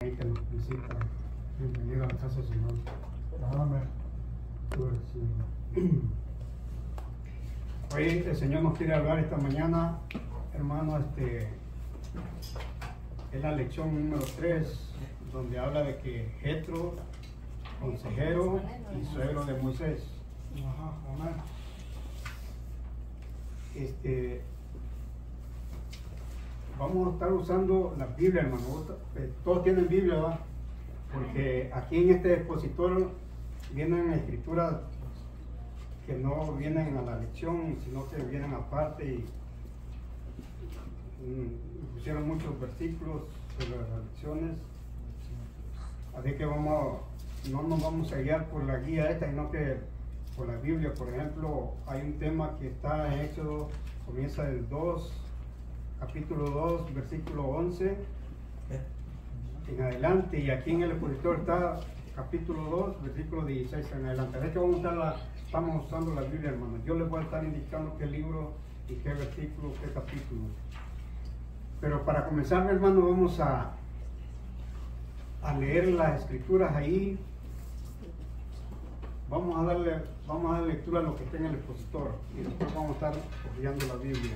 Que nos visita. Bienvenido a la casa del Señor. Amén. Hoy el Señor nos quiere hablar esta mañana, hermano, es la lección número 3, donde habla de que Jetro, consejero y suegro de Moisés. Amén. Vamos a estar usando la Biblia, hermano. Todos tienen Biblia, ¿verdad? Porque aquí en este expositor vienen escrituras que no vienen a la lección, sino que vienen aparte y pusieron muchos versículos sobre las lecciones. Así que no nos vamos a guiar por la guía esta, sino que por la Biblia. Por ejemplo, hay un tema que está en Éxodo, comienza del 2. Capítulo 2, versículo 11 en adelante, y aquí en el expositor está capítulo 2, versículo 16 en adelante. Es que estamos usando la Biblia, hermano. Yo les voy a estar indicando qué libro y qué versículo, qué capítulo. Pero para comenzar, hermano, vamos a leer las escrituras ahí. Vamos a dar lectura a lo que está en el expositor y después vamos a estar estudiando la Biblia.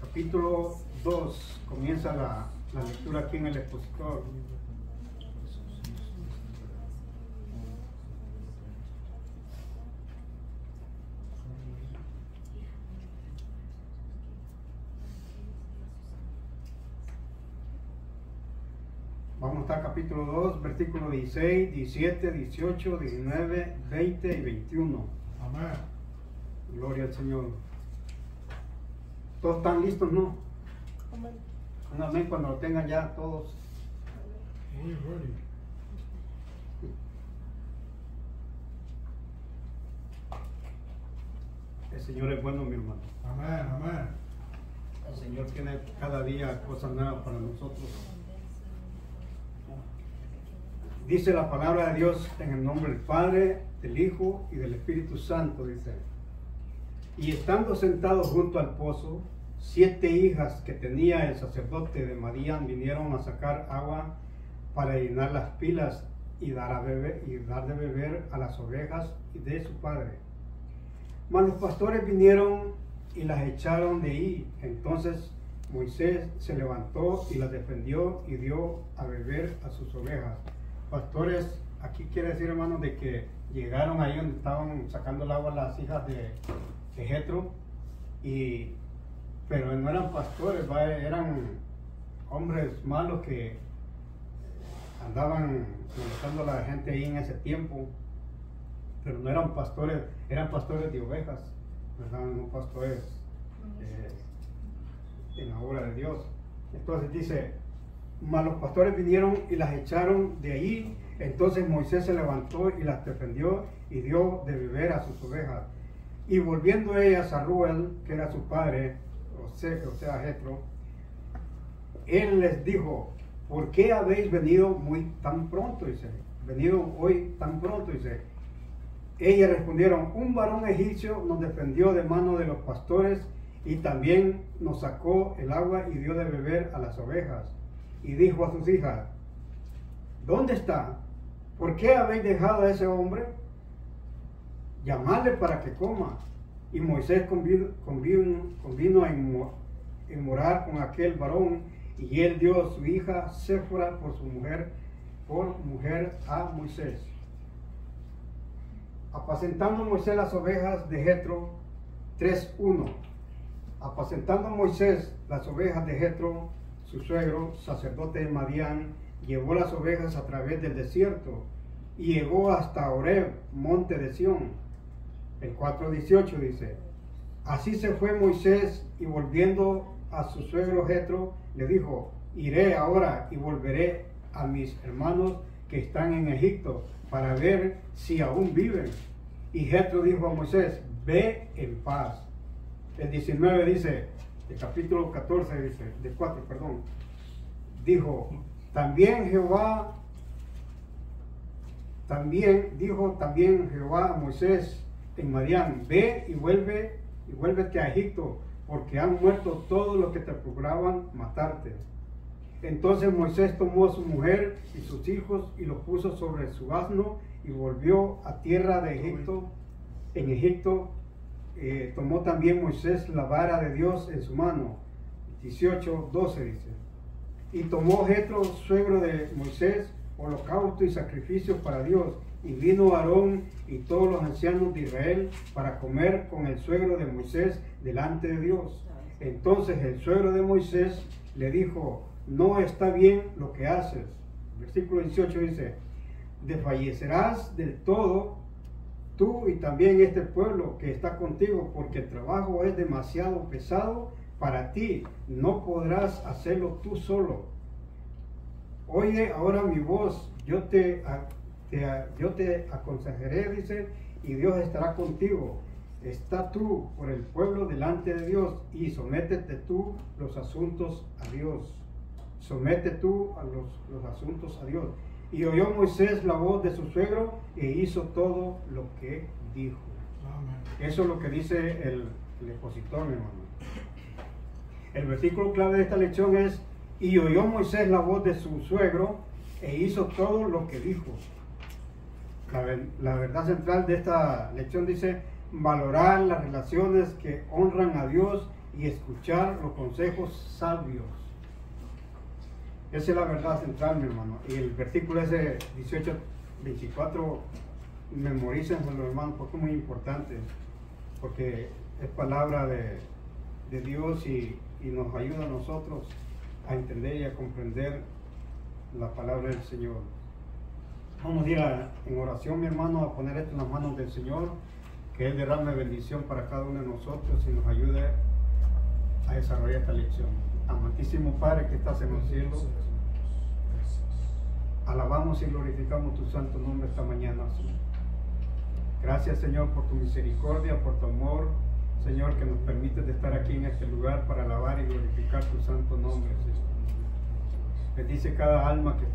Capítulo 2, comienza la lectura aquí en el expositor. Vamos a estar capítulo 2, versículo 16, 17, 18, 19, 20 y 21. Amén. Gloria al Señor. ¿Todos están listos, no? Amén. Un amén cuando lo tengan ya todos. Muy ready. El Señor es bueno, mi hermano. Amén, amén. El Señor tiene cada día cosas nuevas para nosotros. Dice la palabra de Dios en el nombre del Padre, del Hijo y del Espíritu Santo, dice. Y estando sentados junto al pozo, 7 hijas que tenía el sacerdote de Madián vinieron a sacar agua para llenar las pilas y dar de beber a las ovejas de su padre. Mas los pastores vinieron y las echaron de ahí. Entonces Moisés se levantó y las defendió y dio a beber a sus ovejas. Pastores, aquí quiere decir, hermanos, de que llegaron ahí donde estaban sacando el agua las hijas de Jetro, pero no eran pastores, eran hombres malos que andaban molestando a la gente ahí en ese tiempo, pero no eran pastores, eran pastores de ovejas, ¿verdad? No pastores en la obra de Dios. Entonces dice, mas los pastores vinieron y las echaron de allí. Entonces Moisés se levantó y las defendió y dio de beber a sus ovejas. Y volviendo ellas a Reuel, que era su padre, o sea Jetro, él les dijo, ¿por qué habéis venido tan pronto? Dice, venido hoy tan pronto, dice. Ellas respondieron, un varón egipcio nos defendió de mano de los pastores y también nos sacó el agua y dio de beber a las ovejas. Y dijo a sus hijas, ¿dónde está? ¿Por qué habéis dejado a ese hombre? Llamadle para que coma. Y Moisés convino en morar con aquel varón, y él dio a su hija Séfora por mujer a Moisés. Apacentando Moisés las ovejas de Jetro, 3:1. Apacentando Moisés las ovejas de Jetro, su suegro, sacerdote de Madián, llevó las ovejas a través del desierto y llegó hasta Horeb, monte de Sión. El 4:18 dice, así se fue Moisés y volviendo a su suegro Jetro, le dijo, iré ahora y volveré a mis hermanos que están en Egipto para ver si aún viven. Y Jetro dijo a Moisés, ve en paz. El 19 dice, el capítulo 14 dice, de 4, perdón, dijo, también dijo Jehová a Moisés en Madián, ve y vuélvete a Egipto, porque han muerto todos los que te procuraban matarte. Entonces Moisés tomó a su mujer y sus hijos y los puso sobre su asno y volvió a tierra de Egipto. En Egipto tomó también Moisés la vara de Dios en su mano. 18:12 dice. Y tomó Jetro, suegro de Moisés, holocausto y sacrificio para Dios. Y vino Aarón y todos los ancianos de Israel para comer con el suegro de Moisés delante de Dios. Entonces el suegro de Moisés le dijo: no está bien lo que haces. Versículo 18 dice: desfallecerás del todo tú y también este pueblo que está contigo, porque el trabajo es demasiado pesado para ti, no podrás hacerlo tú solo. Oye ahora mi voz, yo te aconsejaré, dice, y Dios estará contigo. Está tú por el pueblo delante de Dios y sométete tú los asuntos a Dios. Somete tú a los asuntos a Dios. Y oyó Moisés la voz de su suegro e hizo todo lo que dijo. Amén. Eso es lo que dice el expositor, mi hermano. El versículo clave de esta lección es: y oyó Moisés la voz de su suegro e hizo todo lo que dijo. La verdad central de esta lección dice: valorar las relaciones que honran a Dios y escuchar los consejos sabios. Esa es la verdad central, mi hermano. Y el versículo ese 18-24, memorícenlo, hermano, porque es muy importante, porque es palabra de Dios y nos ayuda a nosotros a entender y a comprender la palabra del Señor. Vamos a ir en oración, mi hermano, a poner esto en las manos del Señor, que Él derrame bendición para cada uno de nosotros y nos ayude a desarrollar esta lección. Amantísimo Padre que estás en los cielos, alabamos y glorificamos tu santo nombre esta mañana, Señor. Gracias, Señor, por tu misericordia, por tu amor, Señor, que nos permites de estar aquí en este lugar para alabar y glorificar tu santo nombre, Señor. Bendice cada alma que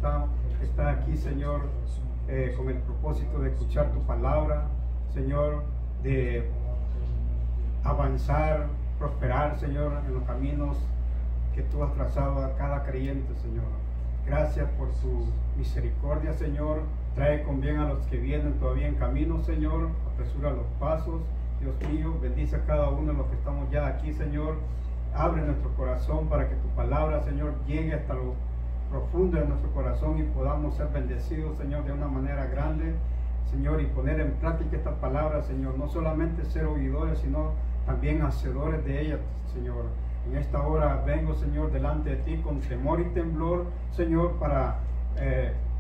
está aquí, Señor, con el propósito de escuchar tu palabra, Señor, de avanzar, prosperar, Señor, en los caminos que tú has trazado a cada creyente, Señor. Gracias por tu misericordia, Señor. Trae con bien a los que vienen todavía en camino, Señor. Apresura los pasos, Dios mío. Bendice a cada uno de los que estamos ya aquí, Señor. Abre nuestro corazón para que tu palabra, Señor, llegue hasta lo profundo de nuestro corazón y podamos ser bendecidos, Señor, de una manera grande, Señor, y poner en práctica esta palabra, Señor. No solamente ser oidores, sino también hacedores de ella, Señor. En esta hora vengo, Señor, delante de ti con temor y temblor, Señor, para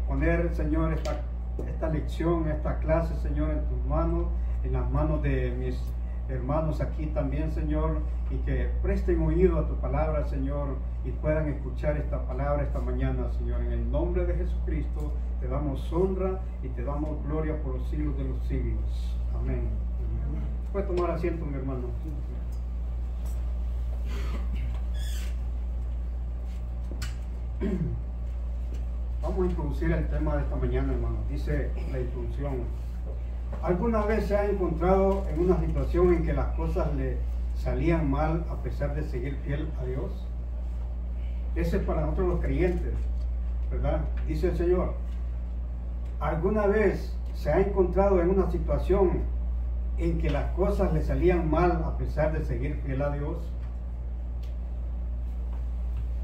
poner, Señor, esta lección, esta clase, Señor, en tus manos, en las manos de mis hermanos aquí también, Señor, y que presten oído a tu palabra, Señor, y puedan escuchar esta palabra esta mañana, Señor. En el nombre de Jesucristo te damos honra y te damos gloria por los siglos de los siglos. Amén. Puede tomar asiento, mi hermano. Vamos a introducir el tema de esta mañana, hermano. Dice la introducción: ¿alguna vez se ha encontrado en una situación en que las cosas le salían mal a pesar de seguir fiel a Dios? Ese es para nosotros los creyentes, ¿verdad? Dice el Señor: ¿alguna vez se ha encontrado en una situación en que las cosas le salían mal a pesar de seguir fiel a Dios?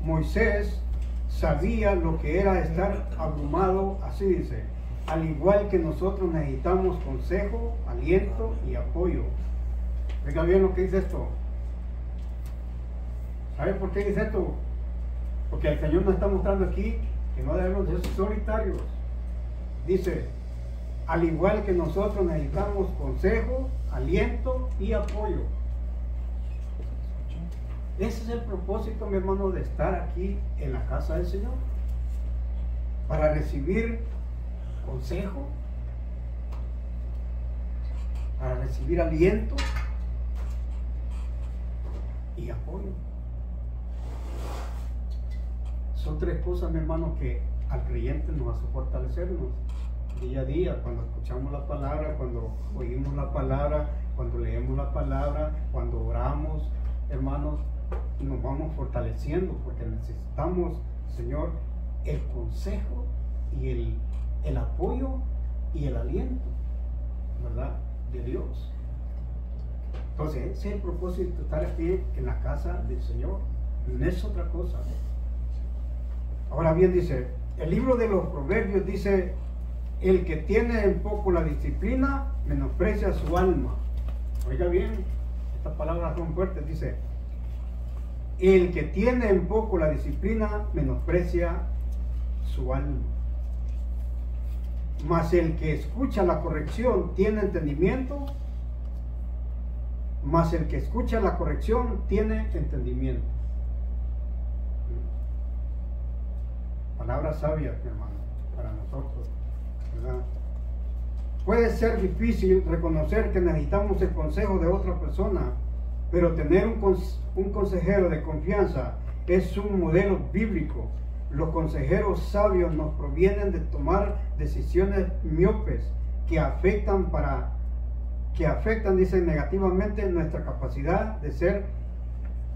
Moisés sabía lo que era estar abrumado, así dice, al igual que nosotros necesitamos consejo, aliento y apoyo. Oiga bien lo que dice esto. ¿Sabe por qué dice esto? Porque el Señor nos está mostrando aquí que no debemos ser solitarios. Dice, al igual que nosotros necesitamos consejo, aliento y apoyo. Ese es el propósito, mi hermano, de estar aquí en la casa del Señor, para recibir consejo, para recibir aliento y apoyo. Son tres cosas, mi hermano, que al creyente nos hace fortalecernos día a día, cuando escuchamos la palabra, cuando oímos la palabra, cuando leemos la palabra, cuando oramos. hermanos, nos vamos fortaleciendo, porque necesitamos, Señor, el consejo y el apoyo y el aliento, ¿verdad?, de Dios. Entonces, ese es el propósito de estar aquí en la casa del Señor. No es otra cosa. Ahora bien, dice, el libro de los Proverbios dice: el que tiene en poco la disciplina, menosprecia su alma. Oiga bien, estas palabras son fuertes. Dice: el que tiene en poco la disciplina, menosprecia su alma. Mas el que escucha la corrección tiene entendimiento. Mas el que escucha la corrección tiene entendimiento. Palabras sabias, mi hermano, para nosotros, ¿verdad? Puede ser difícil reconocer que necesitamos el consejo de otra persona, pero tener un consejero de confianza es un modelo bíblico. Los consejeros sabios nos provienen de tomar decisiones miopes que afectan, dicen, negativamente nuestra capacidad de ser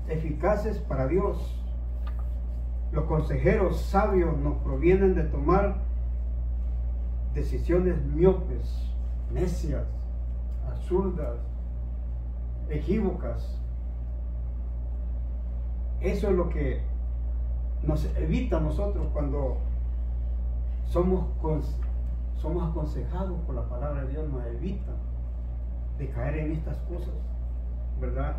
eficaces para Dios. Los consejeros sabios nos provienen de tomar decisiones miopes, necias, absurdas, equívocas. Eso es lo que nos evita a nosotros cuando somos aconsejados por la palabra de Dios. Nos evita de caer en estas cosas, ¿verdad?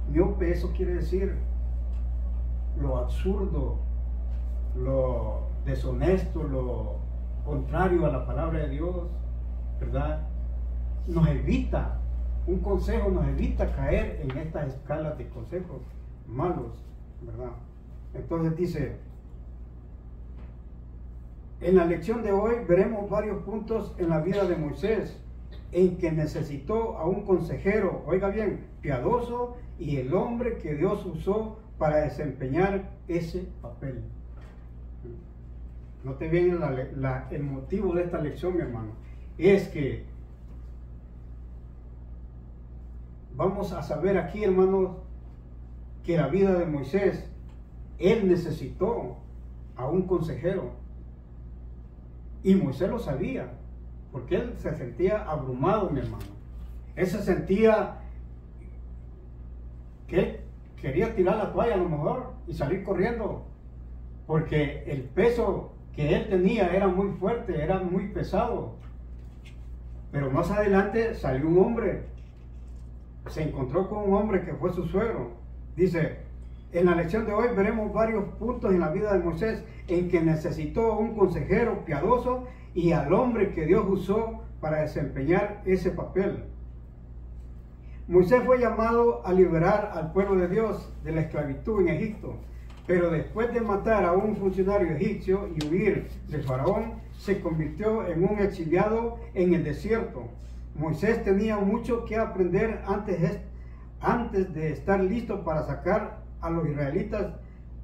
Miope, eso quiere decir lo absurdo, lo deshonesto, lo contrario a la palabra de Dios, ¿verdad? Nos evita, un consejo nos evita caer en estas escalas de consejos malos, ¿verdad? Entonces dice, en la lección de hoy veremos varios puntos en la vida de Moisés en que necesitó a un consejero, oiga bien, piadoso, y el hombre que Dios usó para desempeñar ese papel. Note bien el motivo de esta lección, mi hermano. Es que vamos a saber aquí, hermanos, que la vida de Moisés, él necesitó a un consejero. Y Moisés lo sabía, porque él se sentía abrumado, mi hermano. Él se sentía que él quería tirar la toalla a lo mejor y salir corriendo, porque el peso que él tenía era muy fuerte, era muy pesado. Pero más adelante salió un hombre, se encontró con un hombre que fue su suegro. Dice, en la lección de hoy veremos varios puntos en la vida de Moisés en que necesitó un consejero piadoso y al hombre que Dios usó para desempeñar ese papel. Moisés fue llamado a liberar al pueblo de Dios de la esclavitud en Egipto, pero después de matar a un funcionario egipcio y huir del faraón, se convirtió en un exiliado en el desierto. Moisés tenía mucho que aprender antes de estar listo para sacar a los israelitas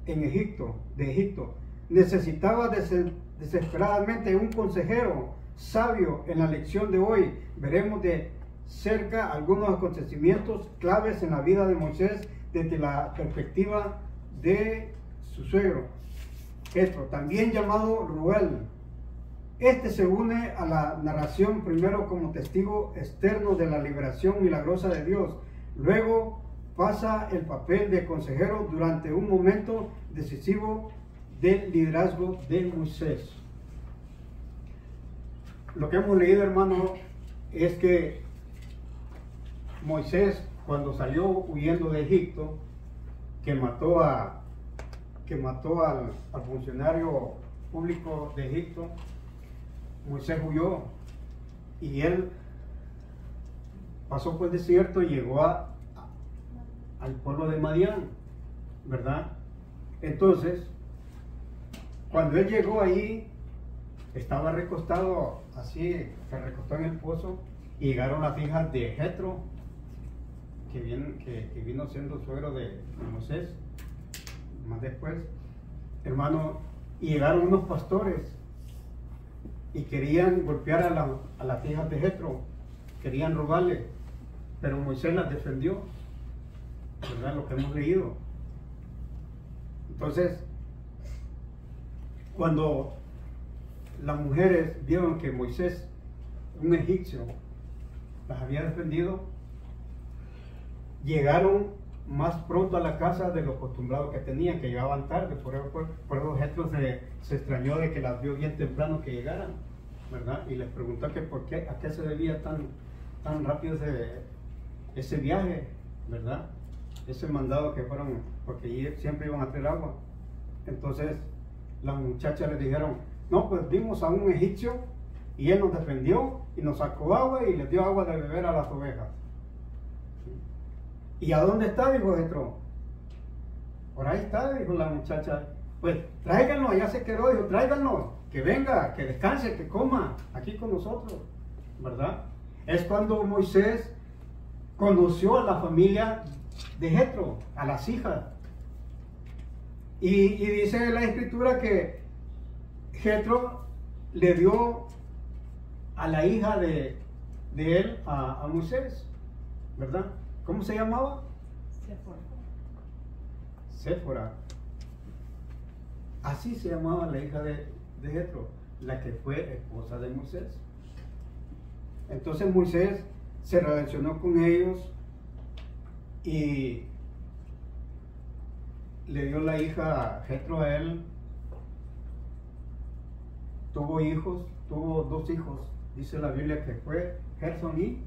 de Egipto. Necesitaba desesperadamente un consejero sabio. En la lección de hoy veremos de cerca algunos acontecimientos claves en la vida de Moisés desde la perspectiva de su suegro, Jetro, también llamado Reuel. Este se une a la narración primero como testigo externo de la liberación milagrosa de Dios. Luego pasa el papel de consejero durante un momento decisivo del liderazgo de Moisés. Lo que hemos leído, hermano, es que Moisés, cuando salió huyendo de Egipto, que mató al funcionario público de Egipto, Moisés huyó y él pasó por el desierto y llegó al pueblo de Madián, ¿verdad? Entonces, cuando él llegó ahí, estaba recostado así, se recostó en el pozo, y llegaron las hijas de Jetro, que vino siendo suegro de Moisés, más después, hermano, y llegaron unos pastores y querían golpear a las hijas de Jetro, querían robarle, pero Moisés las defendió. ¿verdad? Lo que hemos leído. Entonces, cuando las mujeres vieron que Moisés, un egipcio, las había defendido, llegaron más pronto a la casa de lo acostumbrado que tenían, que llegaban tarde. Por eso Jetro se extrañó de que las vio bien temprano que llegaran, ¿verdad? Y les preguntó que por qué, a qué se debía tan rápido ese viaje, ¿verdad? Ese mandado que fueron, porque siempre iban a traer agua. Entonces las muchachas le dijeron, no, pues vimos a un egipcio y él nos defendió y nos sacó agua y les dio agua de beber a las ovejas. ¿Y a dónde está? Dijo Jetro. Por ahí está, dijo la muchacha. Pues tráiganlo, allá se quedó, dijo, tráiganlo, que venga, que descanse, que coma aquí con nosotros, ¿verdad? Es cuando Moisés conoció a la familia de Jetro, a las hijas. Y dice la escritura que Jetro le dio a la hija de él a Moisés, ¿verdad? ¿Cómo se llamaba? Séfora. Así se llamaba la hija de Jetro, la que fue esposa de Moisés. Entonces Moisés se relacionó con ellos y le dio la hija Jetro a él. Tuvo hijos, tuvo 2 hijos. Dice la Biblia que fue Gerson y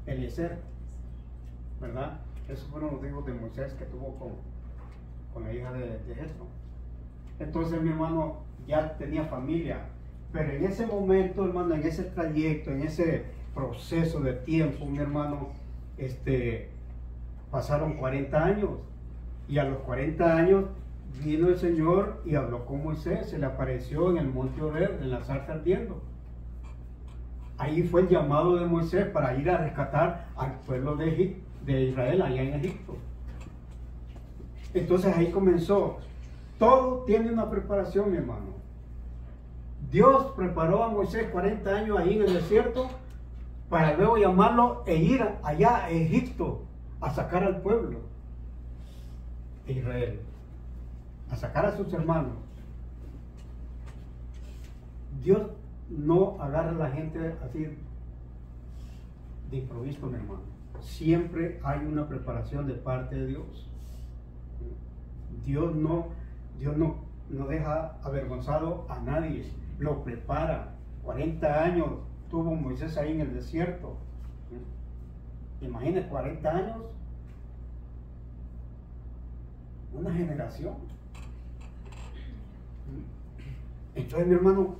Eliezer, ¿verdad? Esos fueron los hijos de Moisés que tuvo con la hija de Jetro. Entonces mi hermano ya tenía familia, pero en ese momento, hermano, en ese trayecto, en ese proceso de tiempo, mi hermano, pasaron 40 años, y a los 40 años vino el Señor y habló con Moisés, se le apareció en el monte Horeb, en la zarza ardiendo. Ahí fue el llamado de Moisés para ir a rescatar al pueblo de Israel allá en Egipto. Entonces ahí comenzó. Todo tiene una preparación, mi hermano. Dios preparó a Moisés 40 años ahí en el desierto para luego llamarlo e ir allá a Egipto a sacar al pueblo de Israel, a sacar a sus hermanos. Dios no agarra a la gente así de improviso, mi hermano. Siempre hay una preparación de parte de Dios. Dios no deja avergonzado a nadie, lo prepara. 40 años tuvo Moisés ahí en el desierto. Imagínense, 40 años, una generación. Entonces, mi hermano,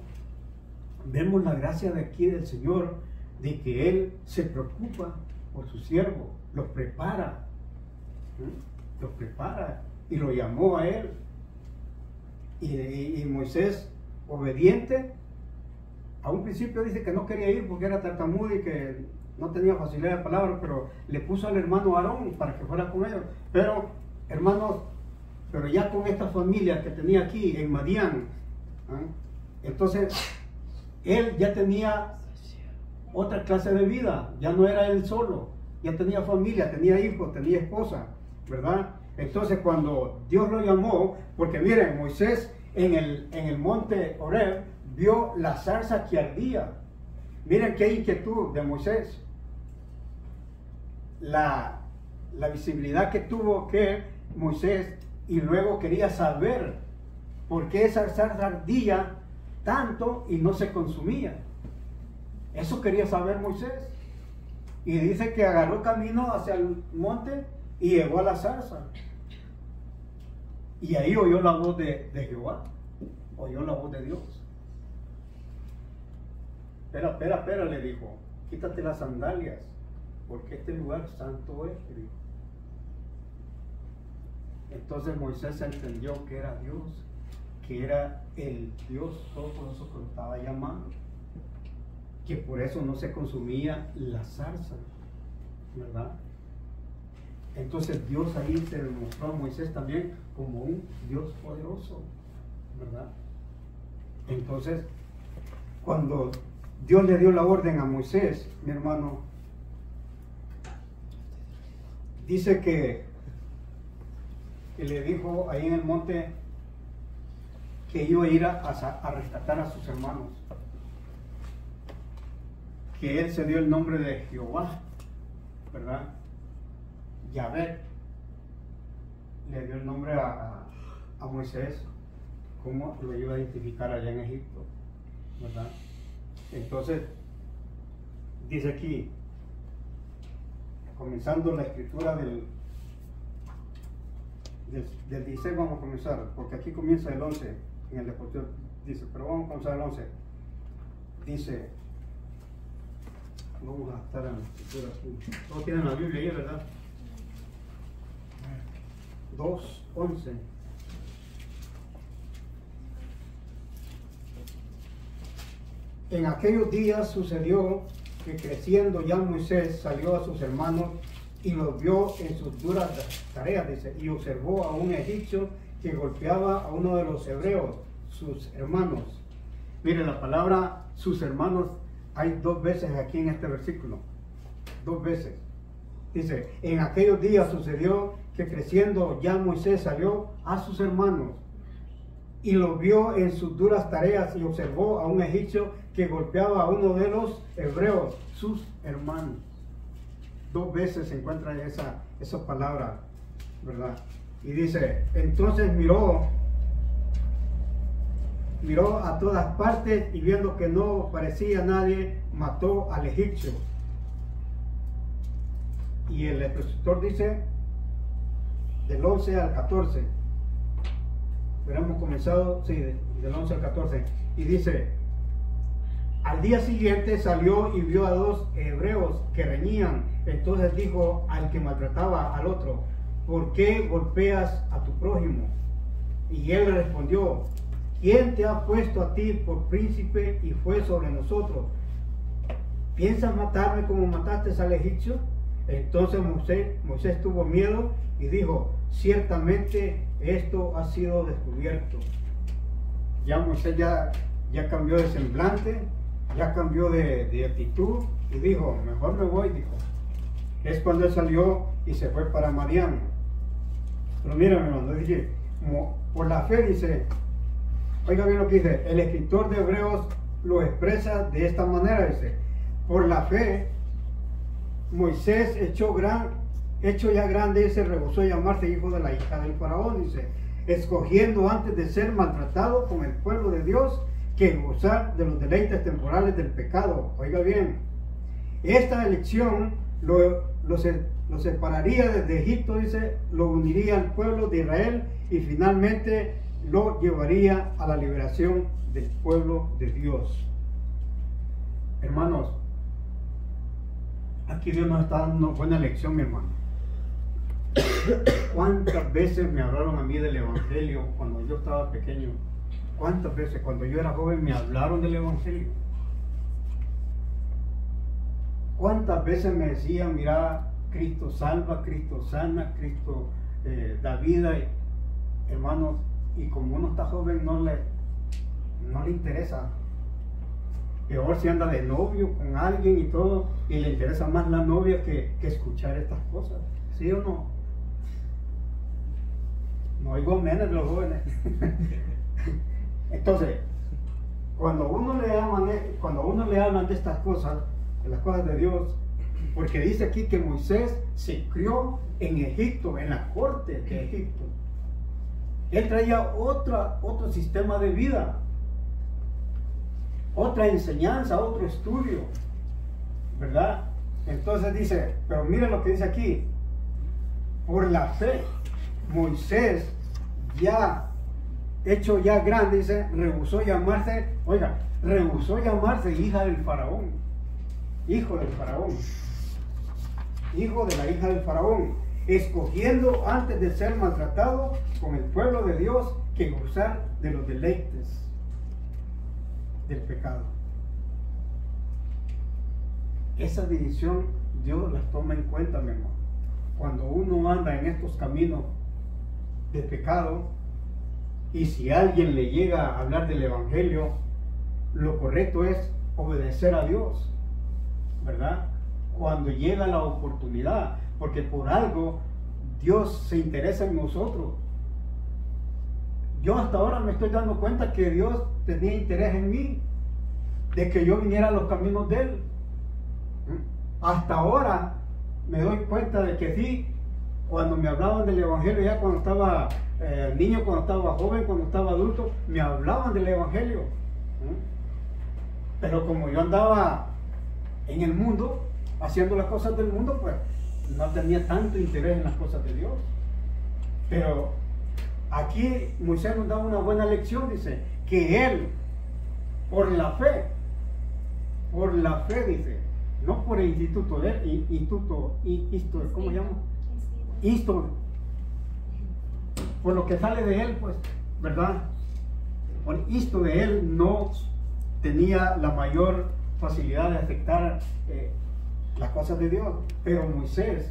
vemos la gracia de aquí del Señor, de que Él se preocupa por su siervo, los prepara y lo llamó a Él. Y Moisés, obediente, a un principio dice que no quería ir porque era tartamudo y que no tenía facilidad de palabra, pero le puso al hermano Aarón para que fuera con ellos. Pero, hermanos, pero ya con esta familia que tenía aquí en Madián, entonces él ya tenía otra clase de vida, ya no era él solo, ya tenía familia, tenía hijos, tenía esposa, ¿verdad? Entonces cuando Dios lo llamó, porque miren, Moisés en el monte Horeb vio la zarza que ardía. Miren qué inquietud de Moisés, la visibilidad que tuvo que Moisés, y luego quería saber por qué esa zarza ardía tanto y no se consumía. Eso quería saber Moisés, y dice que agarró camino hacia el monte y llegó a la zarza, y ahí oyó la voz de Jehová, oyó la voz de Dios. Espera, le dijo, quítate las sandalias, porque este lugar santo es, le dijo. Entonces Moisés entendió que era Dios, que era el Dios Todopoderoso que lo estaba llamando, que por eso no se consumía la zarza, ¿verdad? Entonces Dios ahí se demostró a Moisés también como un Dios poderoso, ¿verdad? Entonces, cuando Dios le dio la orden a Moisés, mi hermano, dice que le dijo ahí en el monte que iba a ir a rescatar a sus hermanos, que él se dio el nombre de Jehová, ¿verdad? Yahvé le dio el nombre a Moisés, cómo lo iba a identificar allá en Egipto, ¿verdad? Entonces dice aquí, comenzando la escritura del 16, vamos a comenzar, porque aquí comienza el 11, en el deportivo dice, pero vamos a comenzar el 11. Dice, vamos a estar en la escritura, todos tienen la Biblia ahí, ¿verdad? 2:11. En aquellos días sucedió que creciendo ya Moisés salió a sus hermanos y los vio en sus duras tareas, dice, y observó a un egipcio que golpeaba a uno de los hebreos, sus hermanos. Mire, la palabra sus hermanos hay 2 veces aquí en este versículo, 2 veces. Dice, en aquellos días sucedió que creciendo ya Moisés salió a sus hermanos y los vio en sus duras tareas y observó a un egipcio que golpeaba a uno de los hebreos, sus hermanos. 2 veces se encuentra esa palabra, ¿verdad? Y dice, entonces miró a todas partes y viendo que no parecía nadie, mató al egipcio. Y el expositor dice, del 11 al 14, pero hemos comenzado, sí, del 11 al 14, y dice, al día siguiente salió y vio a 2 hebreos que reñían. Entonces dijo al que maltrataba al otro, ¿por qué golpeas a tu prójimo? Y él le respondió, ¿quién te ha puesto a ti por príncipe y fue sobre nosotros? ¿Piensas matarme como mataste al egipcio? Entonces Moisés tuvo miedo y dijo, ciertamente esto ha sido descubierto. Ya Moisés ya cambió de semblante, ya cambió de actitud y dijo, mejor me voy, dijo. Es cuando él salió y se fue para Madián. Pero mira, mi hermano, dice, por la fe, dice, oiga bien lo que dice, el escritor de Hebreos lo expresa de esta manera, dice, por la fe, Moisés hecho ya grande, se rehusó llamarse hijo de la hija del faraón, dice, escogiendo antes de ser maltratado con el pueblo de Dios que gozar de los deleites temporales del pecado. Oiga bien, esta elección lo separaría desde Egipto, dice, lo uniría al pueblo de Israel y finalmente lo llevaría a la liberación del pueblo de Dios. Hermanos, aquí Dios nos está dando una buena lección, mi hermano. ¿Cuántas veces me hablaron a mí del evangelio cuando yo estaba pequeño? ¿Cuántas veces cuando yo era joven me hablaron del evangelio? ¿Cuántas veces me decían, mira, Cristo salva, Cristo sana, Cristo da vida? Hermanos, y como uno está joven no le interesa. Peor si anda de novio con alguien y todo, y le interesa más la novia que escuchar estas cosas. ¿Sí o no? No oigo menos de los jóvenes. Entonces, cuando uno le hablan de estas cosas, de las cosas de Dios, porque dice aquí que Moisés se crió en Egipto, en la corte de Egipto. Él traía otro sistema de vida, otra enseñanza, otro estudio, ¿verdad? Entonces dice, pero mire lo que dice aquí, por la fe, Moisés ya hecho ya grande, dice, rehusó llamarse, oiga, rehusó llamarse hija del faraón, hijo del faraón, hijo de la hija del faraón, escogiendo antes de ser maltratado con el pueblo de Dios que gozar de los deleites del pecado. Esa división Dios las toma en cuenta, mi hermano. Cuando uno anda en estos caminos de pecado, y si alguien le llega a hablar del evangelio, lo correcto es obedecer a Dios, ¿verdad? Cuando llega la oportunidad, porque por algo Dios se interesa en nosotros. Yo hasta ahora me estoy dando cuenta que Dios tenía interés en mí, de que yo viniera a los caminos de Él. Hasta ahora me doy cuenta de que sí, cuando me hablaban del Evangelio, ya cuando estaba niño, cuando estaba joven, cuando estaba adulto, me hablaban del Evangelio. Pero como yo andaba en el mundo, haciendo las cosas del mundo, pues no tenía tanto interés en las cosas de Dios. Pero aquí Moisés nos da una buena lección, dice, que él, por la fe, dice, no por el instituto de él, ¿cómo se llama? Por lo que sale de él, pues, ¿verdad? Por esto de él no tenía la mayor facilidad de aceptar las cosas de Dios, pero Moisés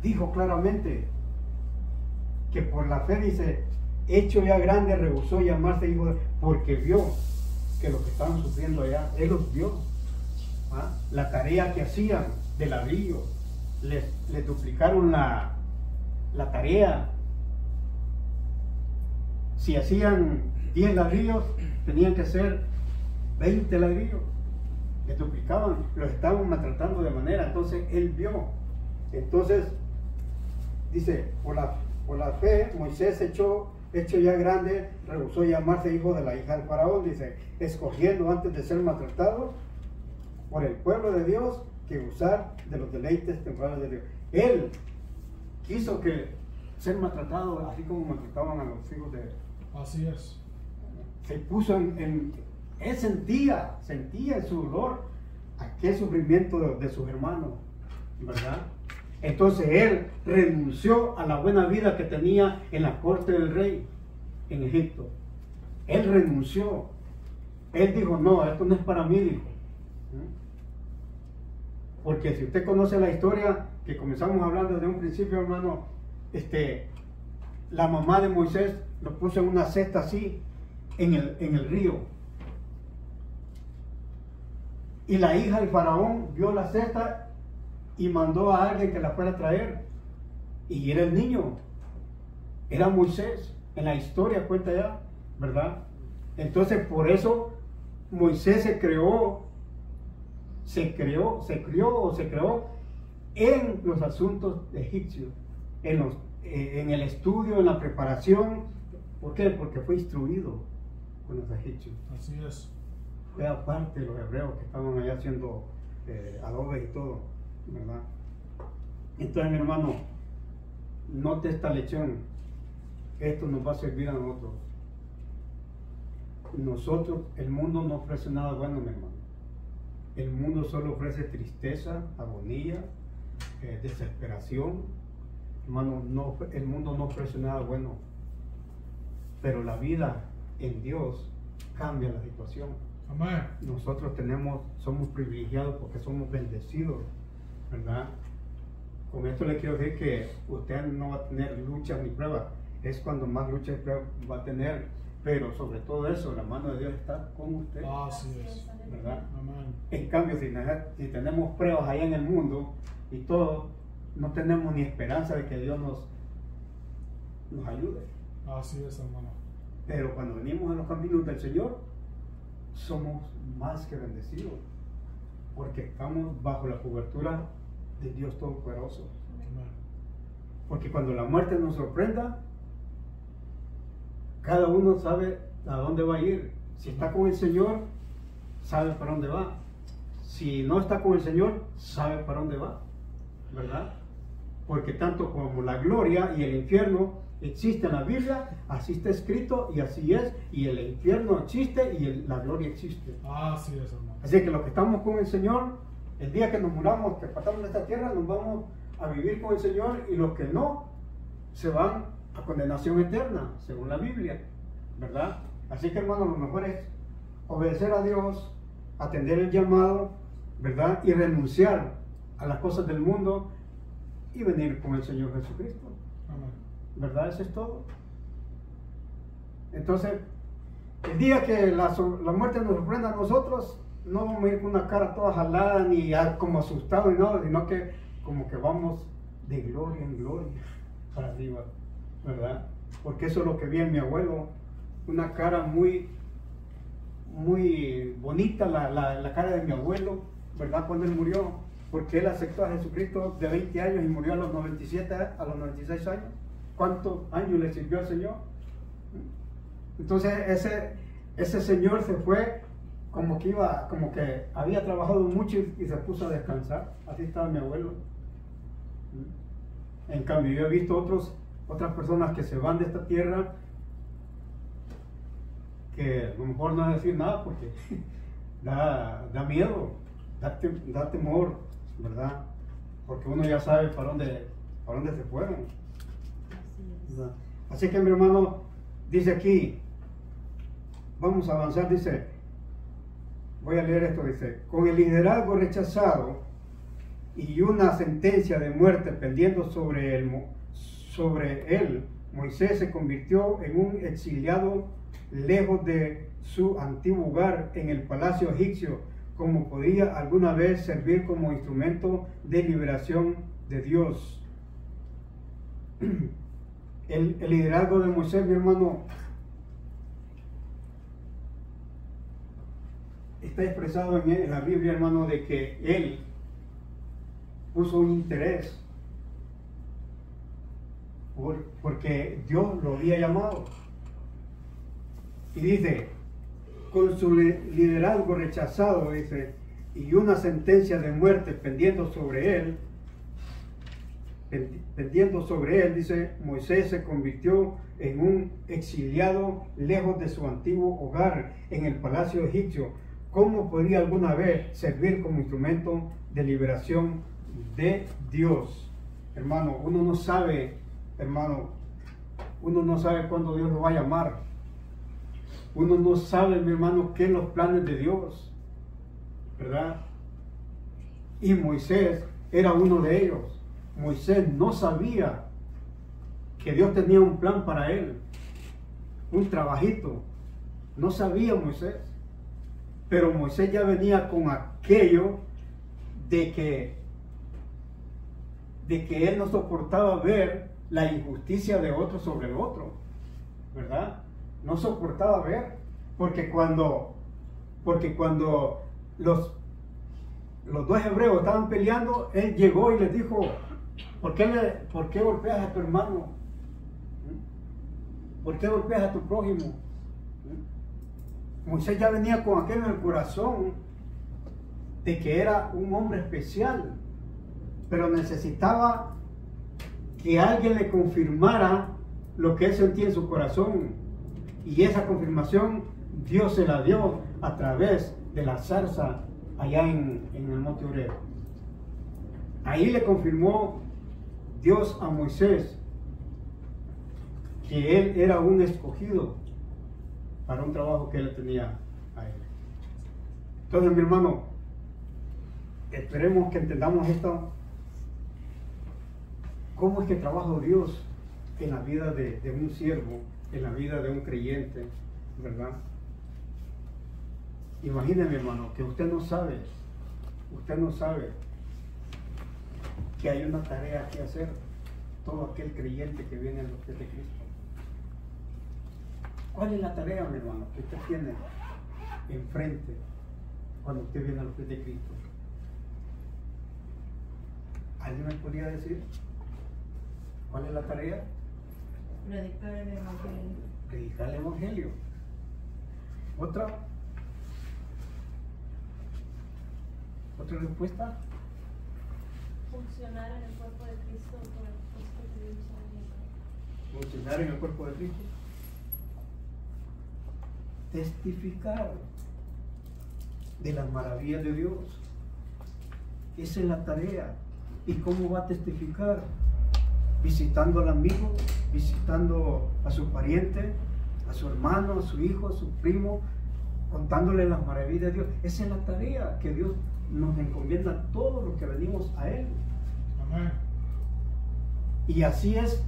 dijo claramente que por la fe, dice, hecho ya grande, rehusó llamarse hijo de, porque vio que lo que estaban sufriendo allá, él los vio. La tarea que hacían de ladrillo, les duplicaron la tarea. Si hacían 10 ladrillos, tenían que hacer 20 ladrillos. Les duplicaban, los estaban maltratando de manera. Entonces él vio. Entonces dice, por la fe Moisés hecho ya grande, rehusó llamarse hijo de la hija del faraón, dice, escogiendo antes de ser maltratado por el pueblo de Dios que usar de los deleites temporales de Dios. Él quiso que ser maltratado así como maltrataban a los hijos de él. Así es. Se puso él sentía en su dolor aquel sufrimiento de sus hermanos, ¿verdad? Entonces él renunció a la buena vida que tenía en la corte del rey en Egipto. Él renunció. Él dijo, no, esto no es para mí, dijo. Porque si usted conoce la historia que comenzamos hablando desde un principio, hermano, la mamá de Moisés lo puso en una cesta así en el río. Y la hija del faraón vio la cesta y mandó a alguien que la fuera a traer. Y era el niño, era Moisés. En la historia cuenta ya, ¿verdad? Entonces por eso Moisés se crió en los asuntos egipcios, en el estudio, en la preparación. ¿Por qué? Porque fue instruido con los egipcios. Así es. Fue aparte de los hebreos que estaban allá haciendo adobes y todo, ¿verdad? Entonces, mi hermano, note esta lección. Esto nos va a servir a nosotros. El mundo no ofrece nada bueno, mi hermano. El mundo solo ofrece tristeza, agonía, desesperación. Hermano, el mundo no ofrece nada bueno. Pero la vida en Dios cambia la situación. Amén. Nosotros somos privilegiados porque somos bendecidos, ¿verdad? Con esto le quiero decir que usted no va a tener luchas ni pruebas. Es cuando más luchas y pruebas va a tener. Pero sobre todo eso, la mano de Dios está con usted. Así es. ¿Verdad? Amén. En cambio, si tenemos pruebas allá en el mundo y todo, no tenemos ni esperanza de que Dios nos ayude. Así es, hermano. Pero cuando venimos a los caminos del Señor, somos más que bendecidos, porque estamos bajo la cobertura de Dios Todopoderoso. Amén. Porque cuando la muerte nos sorprenda, cada uno sabe a dónde va a ir. Si está con el Señor, sabe para dónde va. Si no está con el Señor, sabe para dónde va, ¿verdad? Porque tanto como la gloria y el infierno existe en la Biblia, así está escrito y así es, y el infierno existe y la gloria existe. Así es, hermano. Así que los que estamos con el Señor, el día que nos muramos, que pasamos de esta tierra, nos vamos a vivir con el Señor, y los que no, se van a condenación eterna, según la Biblia, ¿verdad? Así que, hermano, lo mejor es obedecer a Dios, atender el llamado, ¿verdad? Y renunciar a las cosas del mundo y venir con el Señor Jesucristo. Amén. ¿Verdad? Eso es todo. Entonces, el día que la muerte nos sorprenda a nosotros, no vamos a ir con una cara toda jalada ni como asustados, no, sino que como que vamos de gloria en gloria para arriba, ¿verdad? Porque eso es lo que vi en mi abuelo, una cara muy bonita, la cara de mi abuelo, ¿verdad? Cuando él murió, porque él aceptó a Jesucristo de 20 años y murió a los 97, a los 96 años. ¿Cuántos años le sirvió al Señor? Entonces ese señor se fue como que había trabajado mucho y se puso a descansar. Así estaba mi abuelo. En cambio, yo he visto otras personas que se van de esta tierra, que a lo mejor no decir nada porque da miedo, da temor, ¿verdad? Porque uno ya sabe para dónde se fueron. ¿Verdad? Así que, mi hermano, dice aquí, vamos a avanzar, dice, voy a leer esto, dice, con el liderazgo rechazado y una sentencia de muerte pendiendo sobre él, Moisés se convirtió en un exiliado lejos de su antiguo hogar en el palacio egipcio, como podía alguna vez servir como instrumento de liberación de Dios. El liderazgo de Moisés, mi hermano, está expresado en la Biblia, hermano, de que él puso un interés porque Dios lo había llamado. Y dice, con su liderazgo rechazado, dice, y una sentencia de muerte pendiendo sobre él, dice, Moisés se convirtió en un exiliado lejos de su antiguo hogar en el palacio egipcio. ¿Cómo podría alguna vez servir como instrumento de liberación de Dios? Hermano, uno no sabe cuándo Dios lo va a llamar. Uno no sabe, mi hermano, qué son los planes de Dios, ¿verdad? Y Moisés era uno de ellos. Moisés no sabía que Dios tenía un plan para él, un trabajito. No sabía Moisés. Pero Moisés ya venía con aquello de que él no soportaba ver la injusticia de otro sobre el otro, ¿verdad? No soportaba ver, porque cuando los dos hebreos estaban peleando, él llegó y les dijo, ¿por qué golpeas a tu hermano? ¿Por qué golpeas a tu prójimo? Moisés ya venía con aquello en el corazón de que era un hombre especial, pero necesitaba que alguien le confirmara lo que él sentía en su corazón. Y esa confirmación Dios se la dio a través de la zarza allá en el monte Oreb. Ahí le confirmó Dios a Moisés que él era un escogido para un trabajo que él tenía a él. Entonces, mi hermano, esperemos que entendamos esto. ¿Cómo es que trabaja Dios en la vida de un siervo, en la vida de un creyente, verdad? Imagínense, hermano, que usted no sabe que hay una tarea que hacer todo aquel creyente que viene a los pies de Cristo. ¿Cuál es la tarea, mi hermano, que usted tiene enfrente cuando usted viene a los pies de Cristo? ¿Alguien me podría decir cuál es la tarea? Predicar el Evangelio. Predicar el Evangelio. ¿Otra respuesta? Funcionar en el cuerpo de Cristo por el puesto que Dios ha dado. Funcionar en el cuerpo de Cristo. Testificar de las maravillas de Dios. Esa es la tarea. ¿Y cómo va a testificar? Visitando al amigo, visitando a su pariente, a su hermano, a su hijo, a su primo, contándole las maravillas de Dios. Esa es la tarea que Dios nos encomienda a todos los que venimos a Él. Amén. Y así es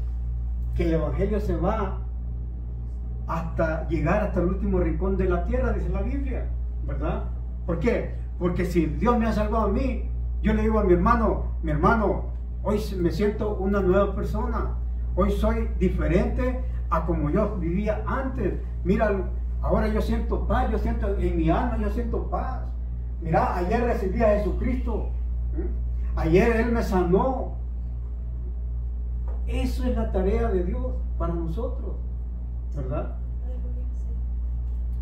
que el Evangelio se va hasta llegar hasta el último rincón de la tierra, dice la Biblia, ¿verdad? ¿Por qué? Porque si Dios me ha salvado a mí, yo le digo a mi hermano, Hoy me siento una nueva persona. Hoy soy diferente a como yo vivía antes. Mira, ahora yo siento paz, yo siento en mi alma, yo siento paz. Mira, ayer recibí a Jesucristo. Ayer Él me sanó. Eso es la tarea de Dios para nosotros, ¿verdad?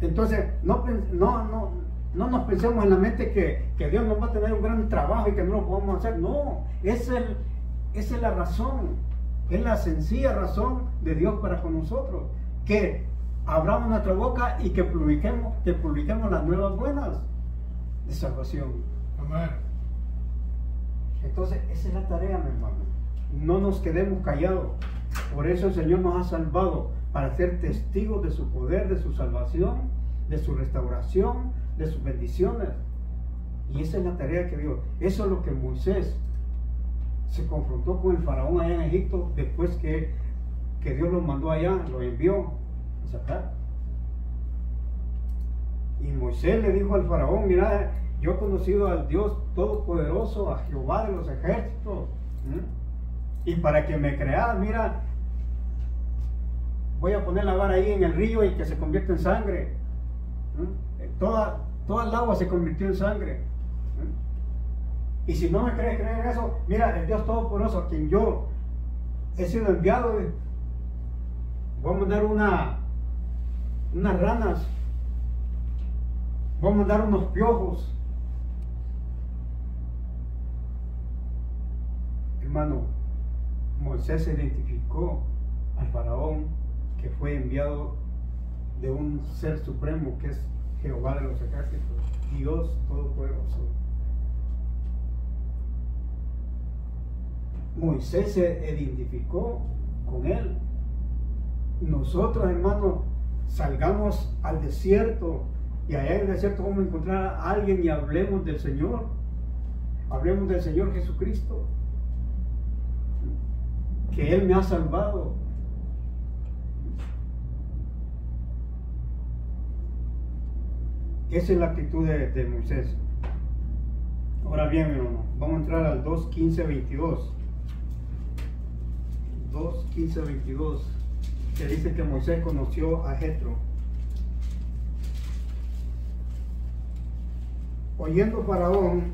Entonces, no nos pensemos en la mente que Dios nos va a tener un gran trabajo y que no lo podemos hacer. No, esa es la razón, es la sencilla razón de Dios para con nosotros. Que abramos nuestra boca y que publiquemos las nuevas buenas de salvación. Amén. Entonces, esa es la tarea, mi hermano. No nos quedemos callados. Por eso el Señor nos ha salvado, para ser testigos de su poder, de su salvación, de su restauración, de sus bendiciones. Y esa es la tarea que Dios. Eso es lo que Moisés se confrontó con el faraón allá en Egipto, después que Dios lo mandó allá, lo envió a sacar. Y Moisés le dijo al faraón: mira, yo he conocido al Dios Todopoderoso, a Jehová de los ejércitos. Y para que me creas, mira, voy a poner la vara ahí en el río y que se convierta en sangre. Toda el agua se convirtió en sangre. Y si no me crees creer en eso, mira, el Dios Todopoderoso, a quien yo he sido enviado, voy a mandar unas ranas, voy a mandar unos piojos. Hermano, Moisés se identificó al faraón, que fue enviado de un ser supremo, que es Jehová de los ejércitos, Dios Todopoderoso. Moisés se identificó con él. Nosotros, hermanos, salgamos al desierto, y allá en el desierto vamos a encontrar a alguien y hablemos del Señor. Hablemos del Señor Jesucristo, que Él me ha salvado. Esa es la actitud de Moisés. Ahora bien, hermano, vamos a entrar al 2:15-22. 2:15-22, que dice que Moisés conoció a Jetro. Oyendo Faraón,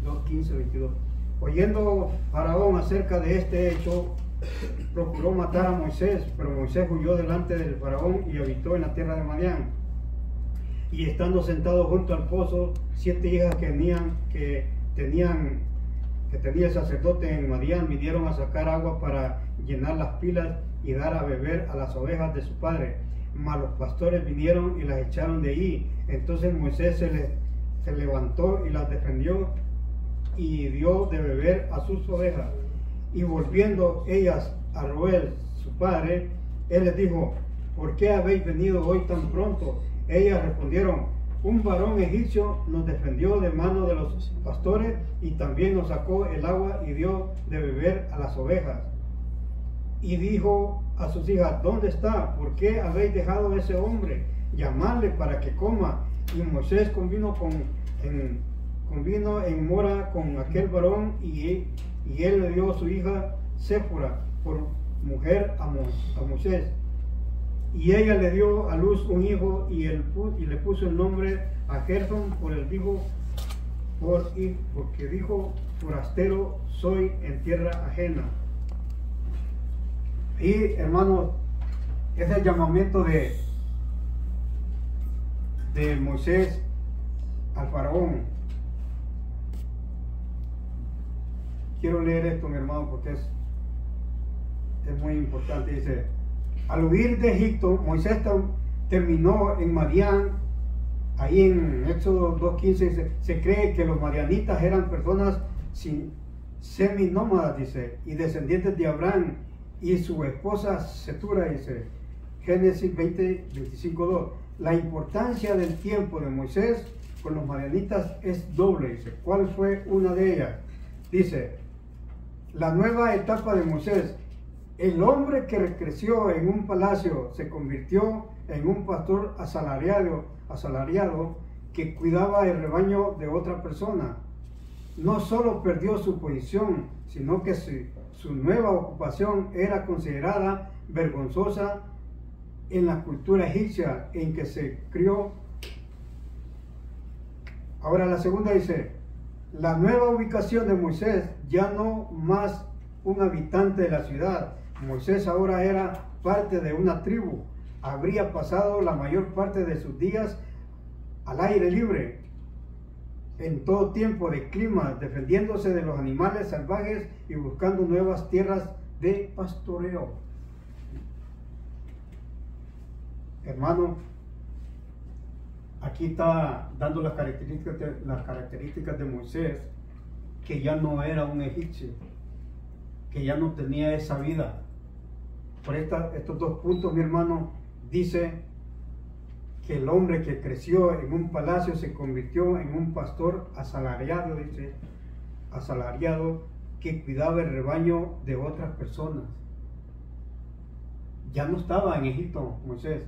2:15-22. Oyendo Faraón acerca de este hecho, procuró matar a Moisés, pero Moisés huyó delante del Faraón y habitó en la tierra de Madián. Y estando sentado junto al pozo, 7 hijas que tenía el sacerdote en Madián vinieron a sacar agua para llenar las pilas y dar a beber a las ovejas de su padre. Mas los pastores vinieron y las echaron de allí. Entonces Moisés se levantó y las defendió y dio de beber a sus ovejas. Y volviendo ellas a Reuel, su padre, él les dijo: ¿por qué habéis venido hoy tan pronto? Ellas respondieron: un varón egipcio nos defendió de mano de los pastores y también nos sacó el agua y dio de beber a las ovejas. Y dijo a sus hijas: ¿dónde está? ¿Por qué habéis dejado a ese hombre? Llamadle para que coma. Y Moisés convino en mora con aquel varón, y él le dio a su hija Séfora por mujer a Moisés. Y ella le dio a luz un hijo y le puso el nombre a Gersón, porque dijo: forastero soy en tierra ajena. Y hermanos, es el llamamiento de Moisés al faraón. Quiero leer esto, mi hermano, porque es muy importante. Dice: al huir de Egipto, Moisés terminó en Madián. Ahí en Éxodo 2:15 se cree que los madianitas eran personas seminómadas, dice, y descendientes de Abraham y su esposa Setura, dice Génesis 20:25-2. La importancia del tiempo de Moisés con los madianitas es doble, dice. ¿Cuál fue una de ellas? Dice: la nueva etapa de Moisés. El hombre que creció en un palacio se convirtió en un pastor asalariado que cuidaba el rebaño de otra persona. no solo perdió su posición, sino que su nueva ocupación era considerada vergonzosa en la cultura egipcia en que se crió. Ahora la segunda dice, la nueva ubicación de Moisés, ya no más un habitante de la ciudad. Moisés ahora era parte de una tribu. Habría pasado la mayor parte de sus días al aire libre, en todo tiempo de clima, defendiéndose de los animales salvajes y buscando nuevas tierras de pastoreo. Hermano, aquí está dando las características de Moisés, que ya no era un egipcio, que ya no tenía esa vida. Por estos dos puntos, mi hermano, dice que el hombre que creció en un palacio se convirtió en un pastor asalariado, dice, asalariado, que cuidaba el rebaño de otras personas. Ya no estaba en Egipto, Moisés.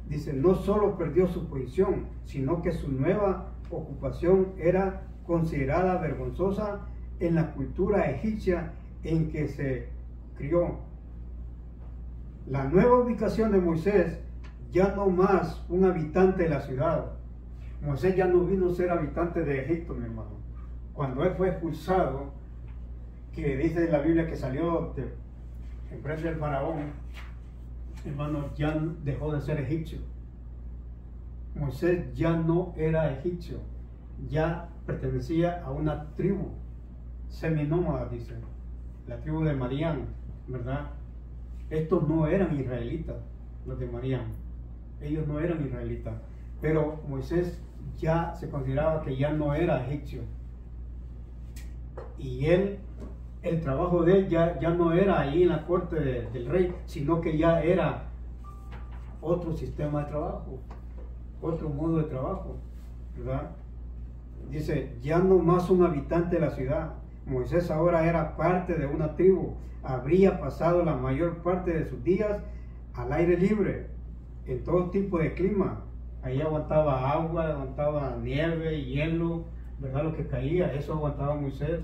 Dice, no solo perdió su posición, sino que su nueva ocupación era considerada vergonzosa en la cultura egipcia en que se crió. La nueva ubicación de Moisés, ya no más un habitante de la ciudad. Moisés ya no vino a ser habitante de Egipto, mi hermano. Cuando él fue expulsado, que dice en la Biblia que salió en presencia del faraón, hermano, ya dejó de ser egipcio. Moisés ya no era egipcio, ya pertenecía a una tribu seminómada, dice, la tribu de Madián, ¿verdad? Estos no eran israelitas, los de Madián. Ellos no eran israelitas, pero Moisés ya se consideraba que ya no era egipcio. Y el trabajo de él ya no era ahí en la corte del rey, sino que ya era otro sistema de trabajo, otro modo de trabajo, ¿verdad? Dice, ya no más un habitante de la ciudad. Moisés ahora era parte de una tribu. Habría pasado la mayor parte de sus días al aire libre, en todo tipo de clima. Ahí aguantaba agua, aguantaba nieve, hielo, ¿verdad? Lo que caía, eso aguantaba Moisés.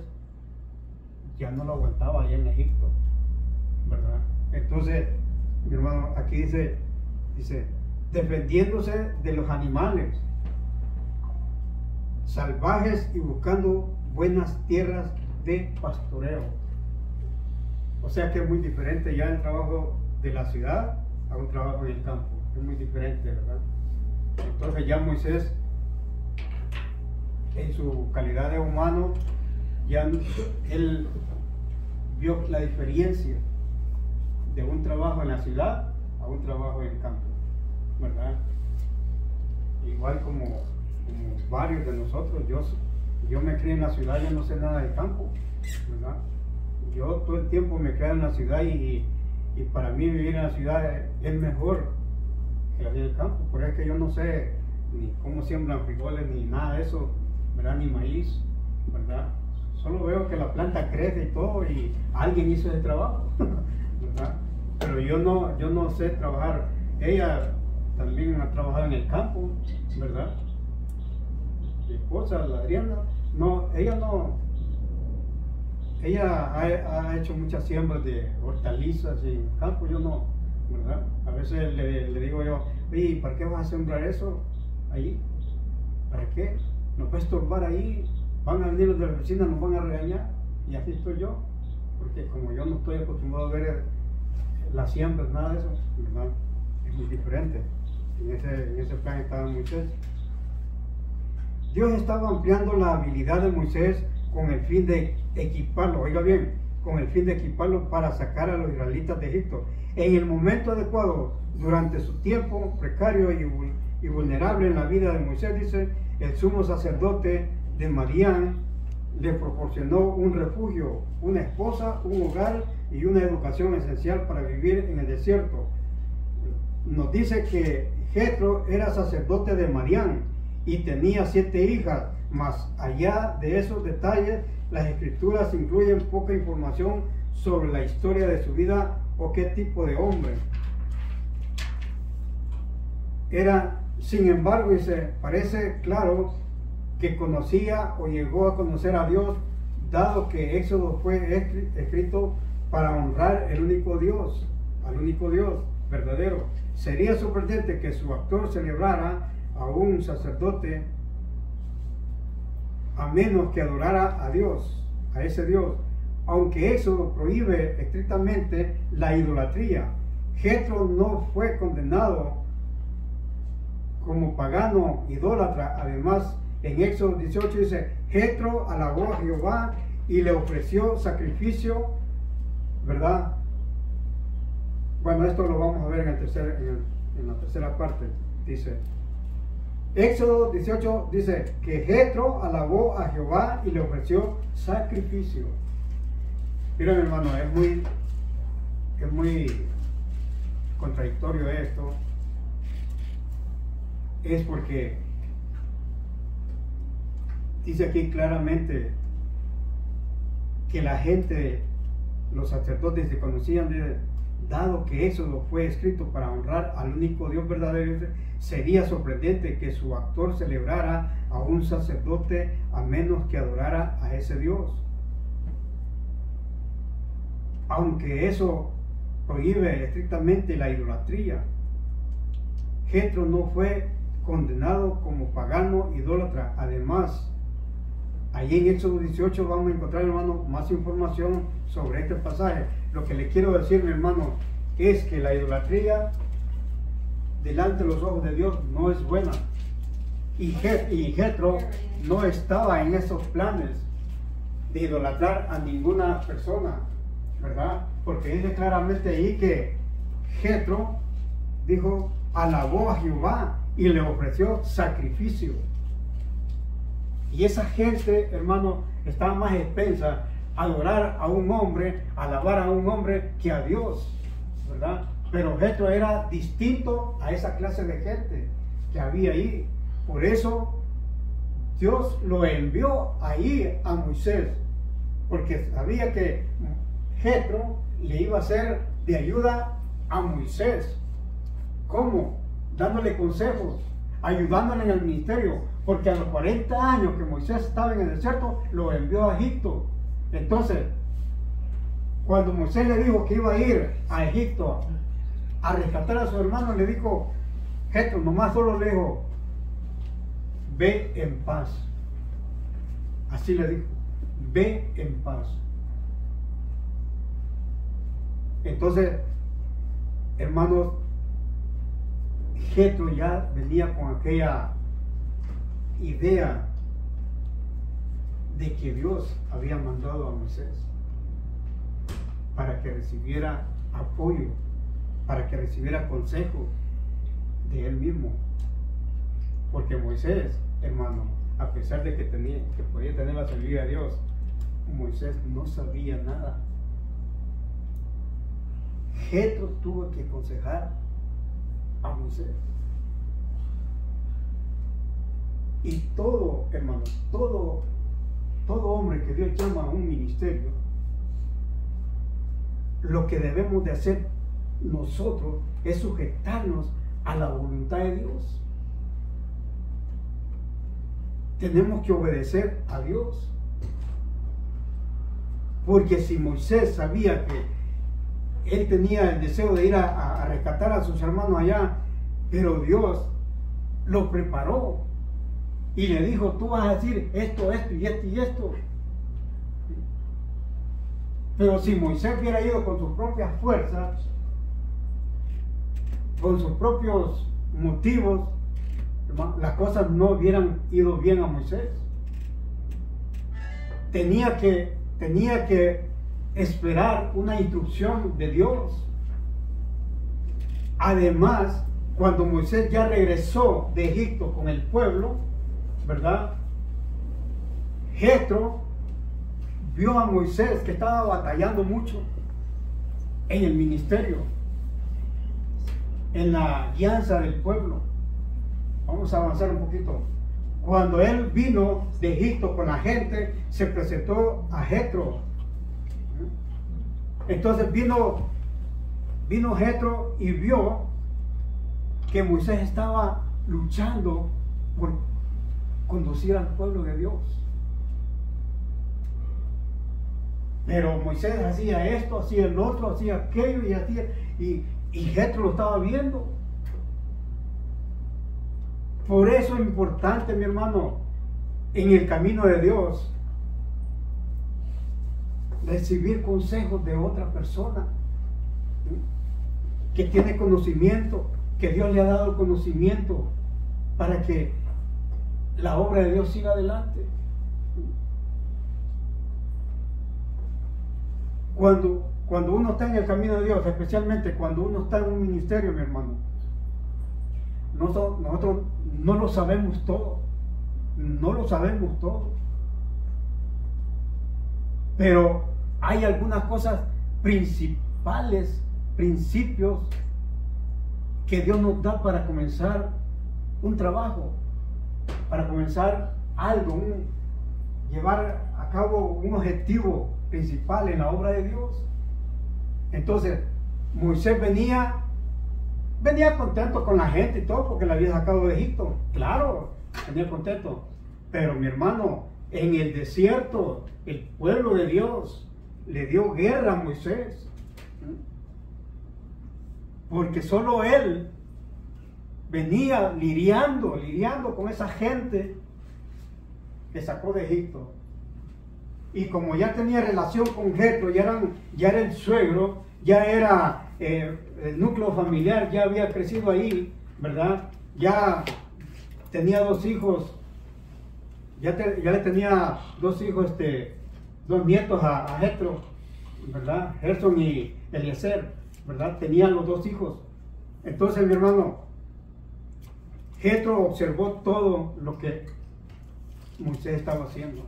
Ya no lo aguantaba allá en Egipto, ¿verdad? Entonces, mi hermano, aquí dice, defendiéndose de los animales salvajes y buscando buenas tierras de pastoreo. O sea que es muy diferente ya el trabajo de la ciudad a un trabajo en el campo. Es muy diferente, ¿verdad? Entonces ya Moisés, en su calidad de humano, ya él vio la diferencia de un trabajo en la ciudad a un trabajo en el campo, ¿verdad? Igual como varios de nosotros, yo me crié en la ciudad, yo no sé nada del campo, ¿verdad? Yo todo el tiempo me crié en la ciudad y para mí vivir en la ciudad es mejor que la vida del campo, porque es que yo no sé ni cómo siembran frijoles ni nada de eso, ¿verdad? Ni maíz, ¿verdad? Solo veo que la planta crece y todo y alguien hizo ese trabajo, ¿verdad? Pero yo no sé trabajar. Ella también ha trabajado en el campo, ¿verdad? Mi esposa, la Adriana, ella ha hecho muchas siembras de hortalizas en el campo, yo no, ¿verdad? A veces le digo yo, oye, ¿para qué vas a sembrar eso ahí? ¿Para qué? ¿Nos va a estorbar ahí? Van a venir los de la vecina, nos van a regañar, y así estoy yo, porque como yo no estoy acostumbrado a ver las siembras, nada de eso, ¿verdad? Es muy diferente. En ese plan estaba Moisés. Dios estaba ampliando la habilidad de Moisés con el fin de equiparlo, oiga bien, con el fin de equiparlo para sacar a los israelitas de Egipto. En el momento adecuado, durante su tiempo precario y vulnerable en la vida de Moisés, dice, el sumo sacerdote de Madián le proporcionó un refugio, una esposa, un hogar y una educación esencial para vivir en el desierto. Nos dice que Jetro era sacerdote de Madián y tenía 7 hijas, mas allá de esos detalles, las escrituras incluyen poca información sobre la historia de su vida o qué tipo de hombre era. Sin embargo, parece claro que conocía o llegó a conocer a Dios, dado que Éxodo fue escrito para honrar el único Dios, al único Dios verdadero. Sería sorprendente que su autor celebrara a un sacerdote a menos que adorara a Dios, a ese Dios. Aunque Éxodo prohíbe estrictamente la idolatría, Jetro no fue condenado como pagano idólatra. Además, en Éxodo 18 dice, Jetro alabó a Jehová y le ofreció sacrificio, ¿verdad? Bueno, esto lo vamos a ver en la tercera parte. Dice, Éxodo 18 dice que Jetro alabó a Jehová y le ofreció sacrificio. Miren, hermano, es muy contradictorio esto. Es porque dice aquí claramente que la gente, los sacerdotes se conocían dado que Éxodo fue escrito para honrar al único Dios verdadero. Sería sorprendente que su autor celebrara a un sacerdote a menos que adorara a ese Dios. Aunque eso prohíbe estrictamente la idolatría, Jetro no fue condenado como pagano idólatra. Además, allí en Éxodo 18 vamos a encontrar, hermano, más información sobre este pasaje. Lo que le quiero decir, mi hermano, es que la idolatría delante de los ojos de Dios no es buena. Y Jetro no estaba en esos planes de idolatrar a ninguna persona, ¿verdad? Porque dice claramente ahí que Jetro dijo, alabó a Jehová y le ofreció sacrificio. Y esa gente, hermano, estaba más expensa a adorar a un hombre, alabar a un hombre, que a Dios, ¿verdad? Pero Jetro era distinto a esa clase de gente que había ahí. Por eso Dios lo envió ahí a Moisés, porque sabía que Jetro le iba a ser de ayuda a Moisés. ¿Cómo? Dándole consejos, ayudándole en el ministerio, porque a los 40 años que Moisés estaba en el desierto, lo envió a Egipto. Entonces, cuando Moisés le dijo que iba a ir a Egipto a rescatar a su hermano, le dijo, Jetro, nomás solo le dijo, ve en paz. Así le dijo, ve en paz. Entonces, hermanos, Jetro ya venía con aquella idea de que Dios había mandado a Moisés para que recibiera apoyo, para que recibiera consejo de él mismo. Porque Moisés, hermano, a pesar de que podía tener la sabiduría de Dios, Moisés no sabía nada. Jetro tuvo que aconsejar a Moisés. Y todo, hermano, todo hombre que Dios llama a un ministerio, lo que debemos de hacer nosotros es sujetarnos a la voluntad de Dios. Tenemos que obedecer a Dios. Porque si Moisés sabía que él tenía el deseo de ir a rescatar a sus hermanos allá, pero Dios lo preparó y le dijo, tú vas a decir esto, esto y esto y esto. Pero si Moisés hubiera ido con sus propias fuerzas, con sus propios motivos, las cosas no hubieran ido bien a Moisés. Tenía que esperar una instrucción de Dios. Además, cuando Moisés ya regresó de Egipto con el pueblo, ¿verdad? Jetro vio a Moisés que estaba batallando mucho en el ministerio, en la guianza del pueblo. Vamos a avanzar un poquito. Cuando él vino de Egipto con la gente, se presentó a Jetro. Entonces vino Jetro y vio que Moisés estaba luchando conducir al pueblo de Dios. Pero Moisés hacía esto, hacía el otro, hacía aquello y hacía, y Jetro lo estaba viendo. Por eso es importante, mi hermano, en el camino de Dios, recibir consejos de otra persona que tiene conocimiento, que Dios le ha dado el conocimiento para que la obra de Dios siga adelante. Cuando uno está en el camino de Dios, especialmente cuando uno está en un ministerio, mi hermano, nosotros no lo sabemos todo, pero hay algunas cosas principales, principios que Dios nos da para comenzar un trabajo, para comenzar algo, llevar a cabo un objetivo principal en la obra de Dios. Entonces Moisés venía contento con la gente y todo, porque la había sacado de Egipto. Claro, venía contento. Pero mi hermano, en el desierto, el pueblo de Dios le dio guerra a Moisés. Porque solo él venía lidiando con esa gente que sacó de Egipto. Y como ya tenía relación con Jetro, ya era el suegro, ya era el núcleo familiar, ya había crecido ahí, ¿verdad? Ya tenía dos hijos, ya le tenía dos hijos, dos nietos a Jetro, ¿verdad? Gerson y Eliezer, ¿verdad? Tenían los dos hijos. Entonces, mi hermano, Jetro observó todo lo que Moisés estaba haciendo.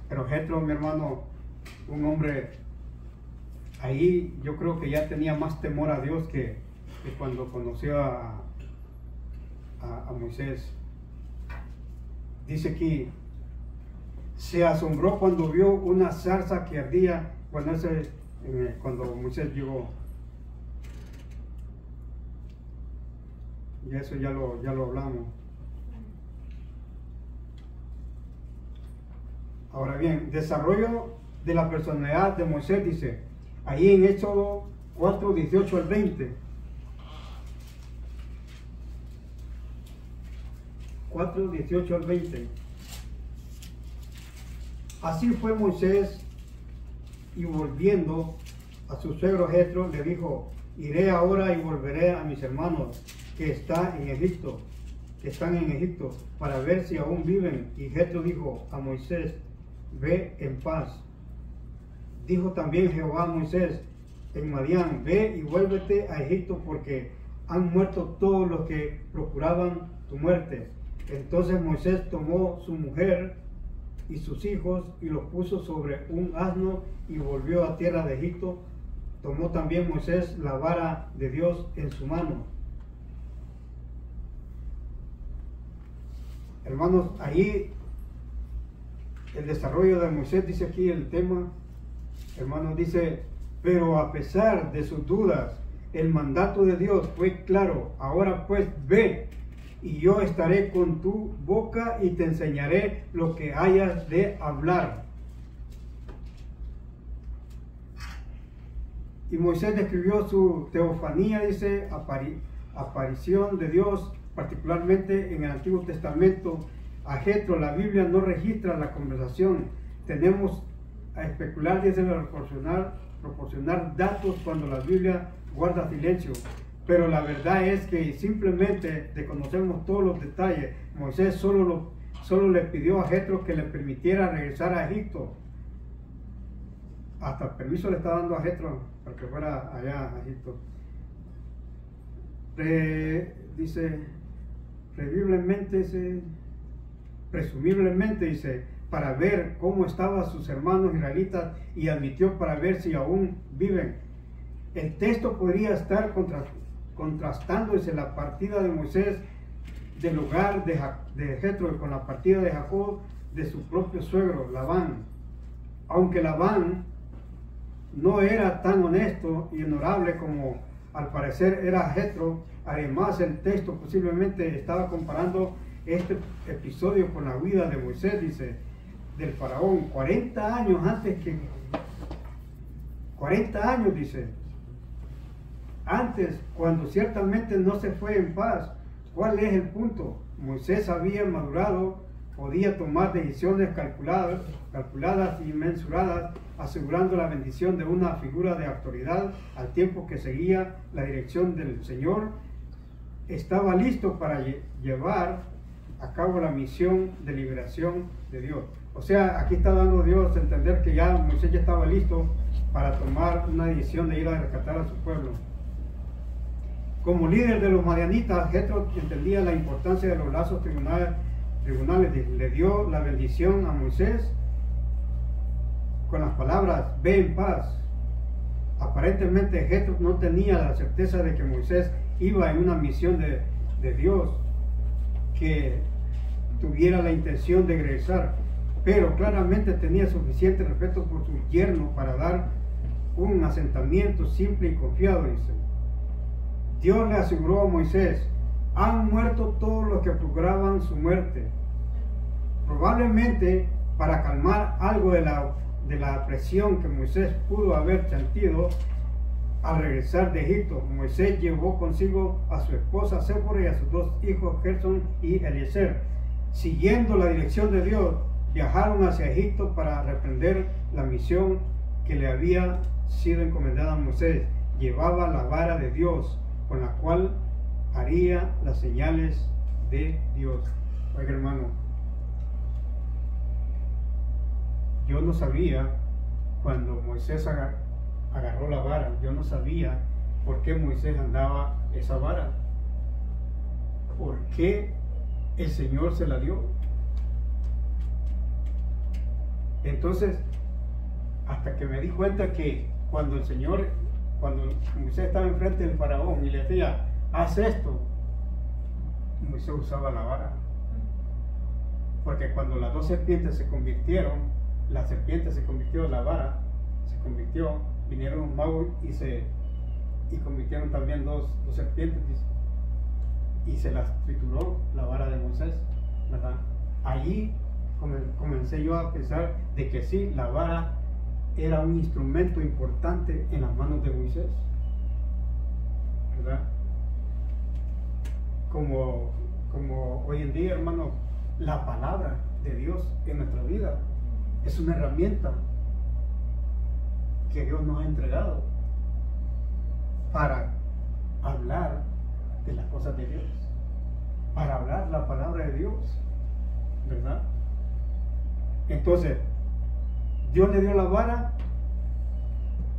Pero Jetro, mi hermano, un hombre, ahí yo creo que ya tenía más temor a Dios que cuando conoció a Moisés. Dice aquí, se asombró cuando vio una zarza que ardía cuando Moisés llegó. Y eso ya lo hablamos. Ahora bien, desarrollo de la personalidad de Moisés, dice, ahí en Éxodo 4, 18 al 20. 4, 18 al 20. Así fue Moisés, y volviendo a su suegro Jetro, le dijo, iré ahora y volveré a mis hermanos que están en Egipto, para ver si aún viven. Y Jetro dijo a Moisés, ve en paz. Dijo también Jehová a Moisés en Madián, ve y vuélvete a Egipto, porque han muerto todos los que procuraban tu muerte. Entonces Moisés tomó su mujer y sus hijos y los puso sobre un asno y volvió a tierra de Egipto. Tomó también Moisés la vara de Dios en su mano. Hermanos, ahí el desarrollo de Moisés, dice aquí el tema, hermanos, dice, pero a pesar de sus dudas, el mandato de Dios fue claro. Ahora pues ve, y yo estaré con tu boca y te enseñaré lo que hayas de hablar. Y Moisés describió su teofanía, dice, aparición de Dios, particularmente en el Antiguo Testamento. A Jetro la Biblia no registra la conversación. Tenemos a especular, dice, proporcionar datos cuando la Biblia guarda silencio. Pero la verdad es que simplemente desconocemos todos los detalles. Moisés solo le pidió a Jetro que le permitiera regresar a Egipto. Hasta permiso le está dando a Jetro para que fuera allá a Egipto. Dice, presumiblemente, dice, para ver cómo estaban sus hermanos israelitas, y admitió para ver si aún viven. El texto podría estar contrastando, dice, la partida de Moisés del hogar de Jetro con la partida de Jacob de su propio suegro Labán. Aunque Labán no era tan honesto y honorable como al parecer era Jetro, además el texto posiblemente estaba comparando este episodio con la vida de Moisés, dice, del faraón, 40 años antes que... 40 años, dice. Antes, cuando ciertamente no se fue en paz. ¿Cuál es el punto? Moisés había madurado, podía tomar decisiones calculadas y mensuradas, asegurando la bendición de una figura de autoridad al tiempo que seguía la dirección del Señor. Estaba listo para llevar a cabo la misión de liberación de Dios. O sea, aquí está dando Dios a entender que ya Moisés ya estaba listo para tomar una decisión de ir a rescatar a su pueblo. Como líder de los madianitas, Jetro entendía la importancia de los lazos tribunales. Le dio la bendición a Moisés con las palabras, ve en paz. Aparentemente Jetro no tenía la certeza de que Moisés iba en una misión de Dios, que tuviera la intención de regresar, pero claramente tenía suficiente respeto por su yerno para dar un asentamiento simple y confiado, dice. Dios le aseguró a Moisés, han muerto todos los que procuraban su muerte. Probablemente para calmar algo de la presión que Moisés pudo haber sentido al regresar de Egipto, Moisés llevó consigo a su esposa Séfora y a sus dos hijos Gersón y Eliezer. Siguiendo la dirección de Dios, viajaron hacia Egipto para reprender la misión que le había sido encomendada a Moisés. Llevaba la vara de Dios, con la cual haría las señales de Dios. Oiga, hermano, yo no sabía cuando Moisés agarró la vara, yo no sabía por qué Moisés andaba esa vara, por qué el Señor se la dio. Entonces, hasta que me di cuenta que cuando Moisés estaba enfrente del faraón y le decía, haz esto, Moisés usaba la vara. Porque cuando las dos serpientes se convirtieron, la serpiente se convirtió, la vara se convirtió, vinieron los magos y convirtieron también dos serpientes, y se las trituró la vara de Moisés, ¿verdad? Allí comencé yo a pensar de que sí, la vara era un instrumento importante en las manos de Moisés, ¿verdad? Como hoy en día, hermano, la palabra de Dios en nuestra vida es una herramienta que Dios nos ha entregado para hablar de las cosas de Dios, para hablar la palabra de Dios, ¿verdad? Entonces, Dios le dio la vara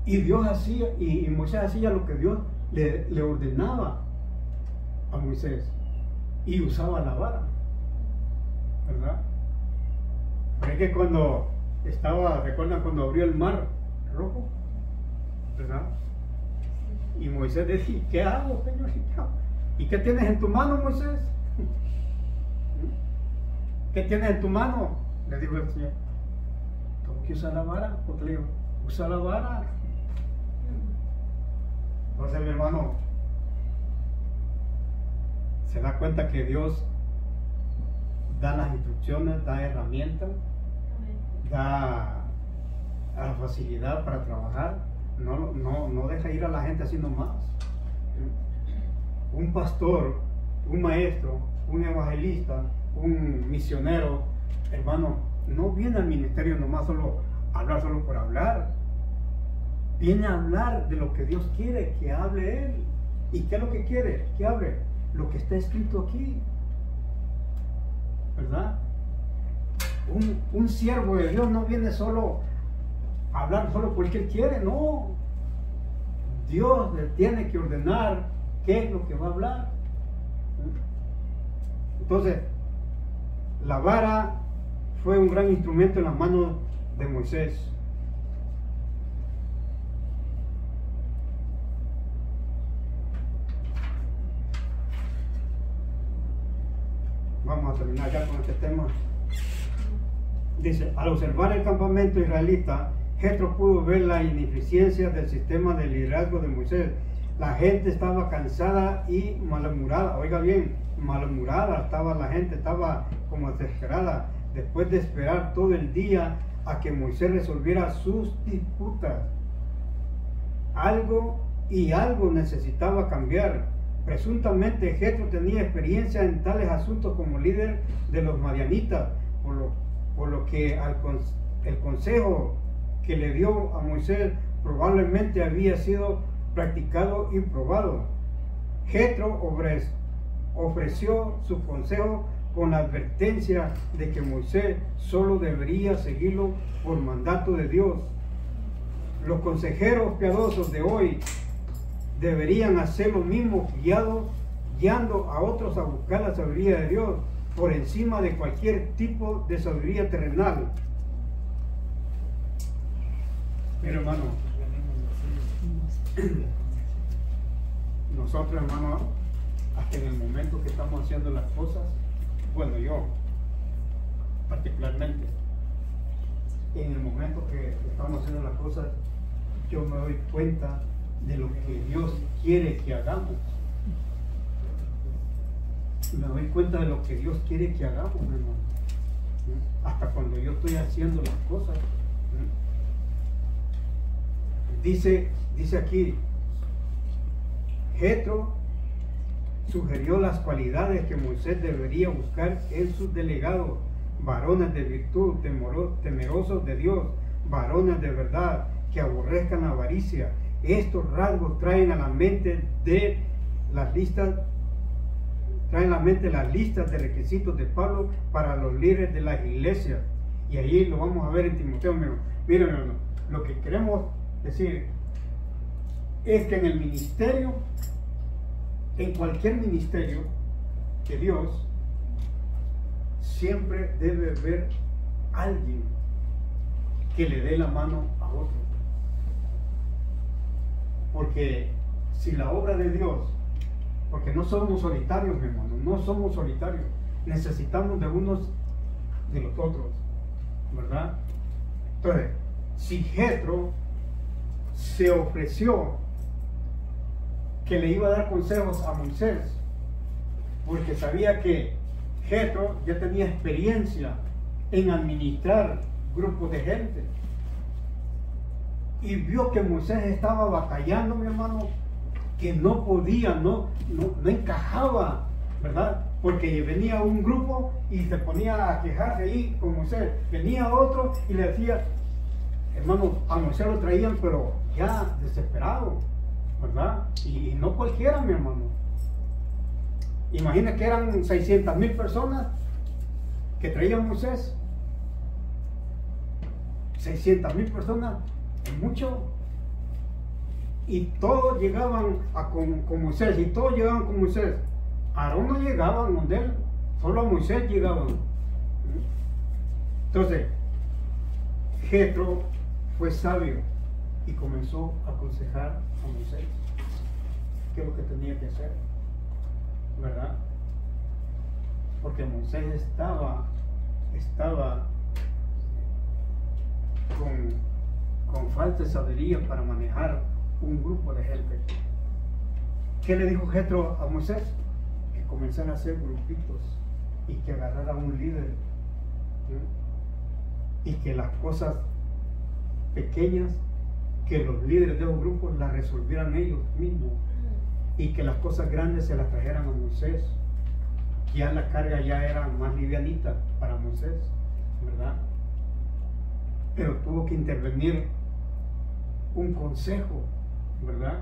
y Dios hacía, y Moisés hacía lo que Dios le ordenaba a Moisés y usaba la vara, ¿verdad? Pero es que cuando ¿recuerdan cuando abrió el mar rojo? ¿Verdad? Y Moisés decía, ¿qué hago, Señor? ¿Y qué tienes en tu mano, Moisés? ¿Qué tienes en tu mano? Le dijo el Señor. Tengo que usar la vara, porque le digo, usa la vara. Entonces, mi hermano, se da cuenta que Dios da las instrucciones, da herramientas, da la facilidad para trabajar, no deja ir a la gente así nomás. Un pastor, un maestro, un evangelista, un misionero, hermano, no viene al ministerio nomás a hablar solo por hablar. Viene a hablar de lo que Dios quiere que hable Él. ¿Y qué es lo que quiere? Que hable lo que está escrito aquí, ¿verdad? Un siervo de Dios no viene solo a hablar solo porque Él quiere, no. Dios le tiene que ordenar qué es lo que va a hablar. Entonces, la vara fue un gran instrumento en las manos de Moisés. Vamos a terminar ya con este tema. Dice, al observar el campamento israelita, Jetro pudo ver la ineficiencia del sistema de liderazgo de Moisés. La gente estaba cansada y malhumorada. Oiga bien, malhumorada estaba la gente, estaba como desesperada después de esperar todo el día a que Moisés resolviera sus disputas. Algo necesitaba cambiar. Presuntamente Jetro tenía experiencia en tales asuntos como líder de los madianitas, por lo que el consejo que le dio a Moisés probablemente había sido practicado y probado. Jetro ofreció su consejo con la advertencia de que Moisés solo debería seguirlo por mandato de Dios. Los consejeros piadosos de hoy deberían hacer lo mismo, guiando a otros a buscar la sabiduría de Dios por encima de cualquier tipo de sabiduría terrenal. Mira, hermano, nosotros, hermano, hasta en el momento que estamos haciendo las cosas, bueno, yo particularmente, en el momento que estamos haciendo las cosas, yo me doy cuenta de lo que Dios quiere que hagamos. Me doy cuenta de lo que Dios quiere que hagamos, hermano. Hasta cuando yo estoy haciendo las cosas. Dice aquí, Jetro sugirió las cualidades que Moisés debería buscar en sus delegados: varones de virtud, temerosos de Dios, varones de verdad, que aborrezcan la avaricia. Estos rasgos traen a la mente las listas de requisitos de Pablo para los líderes de las iglesias. Y ahí lo vamos a ver en Timoteo. Miren, hermano, lo que queremos decir es que en el ministerio, en cualquier ministerio de Dios, siempre debe haber alguien que le dé la mano a otro. Porque si la obra de Dios, porque no somos solitarios, mi hermano, no somos solitarios, necesitamos de unos de los otros, ¿verdad? Entonces, si Jetro se ofreció que le iba a dar consejos a Moisés, porque sabía que Jetro ya tenía experiencia en administrar grupos de gente, y vio que Moisés estaba batallando, mi hermano, que no podía, no encajaba, ¿verdad? Porque venía un grupo y se ponía a quejarse ahí con Moisés, venía otro y le decía, hermano, a Moisés lo traían pero ya desesperado, ¿verdad? Y no cualquiera, mi hermano. Imagina que eran 600,000 personas que traían Moisés. 600,000 personas es mucho. Y todos llegaban con Moisés, y todos llegaban con Moisés. Aarón no llegaba donde él, solo a Moisés llegaban. Entonces, Jetro fue sabio y comenzó a aconsejar a Moisés qué es lo que tenía que hacer, ¿verdad? Porque Moisés estaba con falta de sabiduría para manejar un grupo de gente. ¿Qué le dijo Jetro a Moisés? Que comenzara a hacer grupitos y que agarrara un líder, ¿sí? Y que las cosas pequeñas, que los líderes de los grupos las resolvieran ellos mismos, y que las cosas grandes se las trajeran a Moisés. Ya la carga ya era más livianita para Moisés, ¿verdad? Pero tuvo que intervenir un consejo, ¿verdad?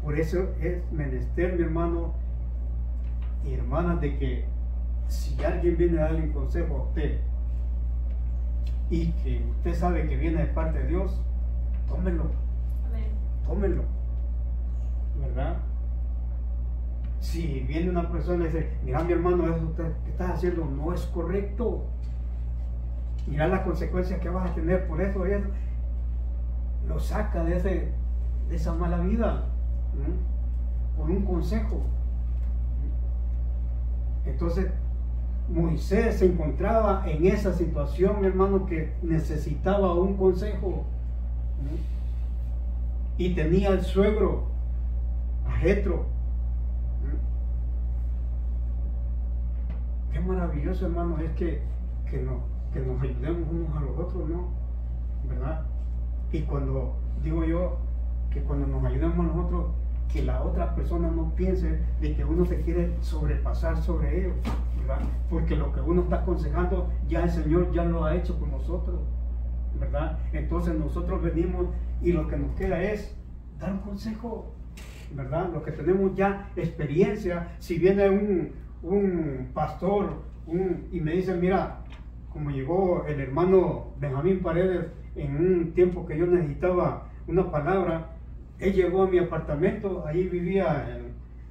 Por eso es menester, mi hermano y hermanas, de que si alguien viene a darle un consejo a usted y que usted sabe que viene de parte de Dios, tómelo. Amén. Tómelo, ¿verdad? Si viene una persona y dice, mira, mi hermano, eso que estás haciendo no es correcto, mira las consecuencias que vas a tener por eso y eso, lo saca de esa mala vida, por un consejo. Entonces Moisés se encontraba en esa situación, mi hermano, que necesitaba un consejo, y tenía al suegro Jetro. Qué maravilloso, hermano, es que nos ayudemos unos a los otros, ¿no? ¿Verdad? Y cuando digo yo que cuando nos ayudamos a nosotros, que la otra persona no piense de que uno se quiere sobrepasar sobre ellos, ¿verdad? Porque lo que uno está aconsejando, ya el Señor ya lo ha hecho con nosotros, ¿verdad? Entonces nosotros venimos y lo que nos queda es dar un consejo, ¿verdad? Lo que tenemos ya experiencia. Si viene un pastor y me dice, mira, como llegó el hermano Benjamín Paredes en un tiempo que yo necesitaba una palabra, él llegó a mi apartamento, ahí vivía,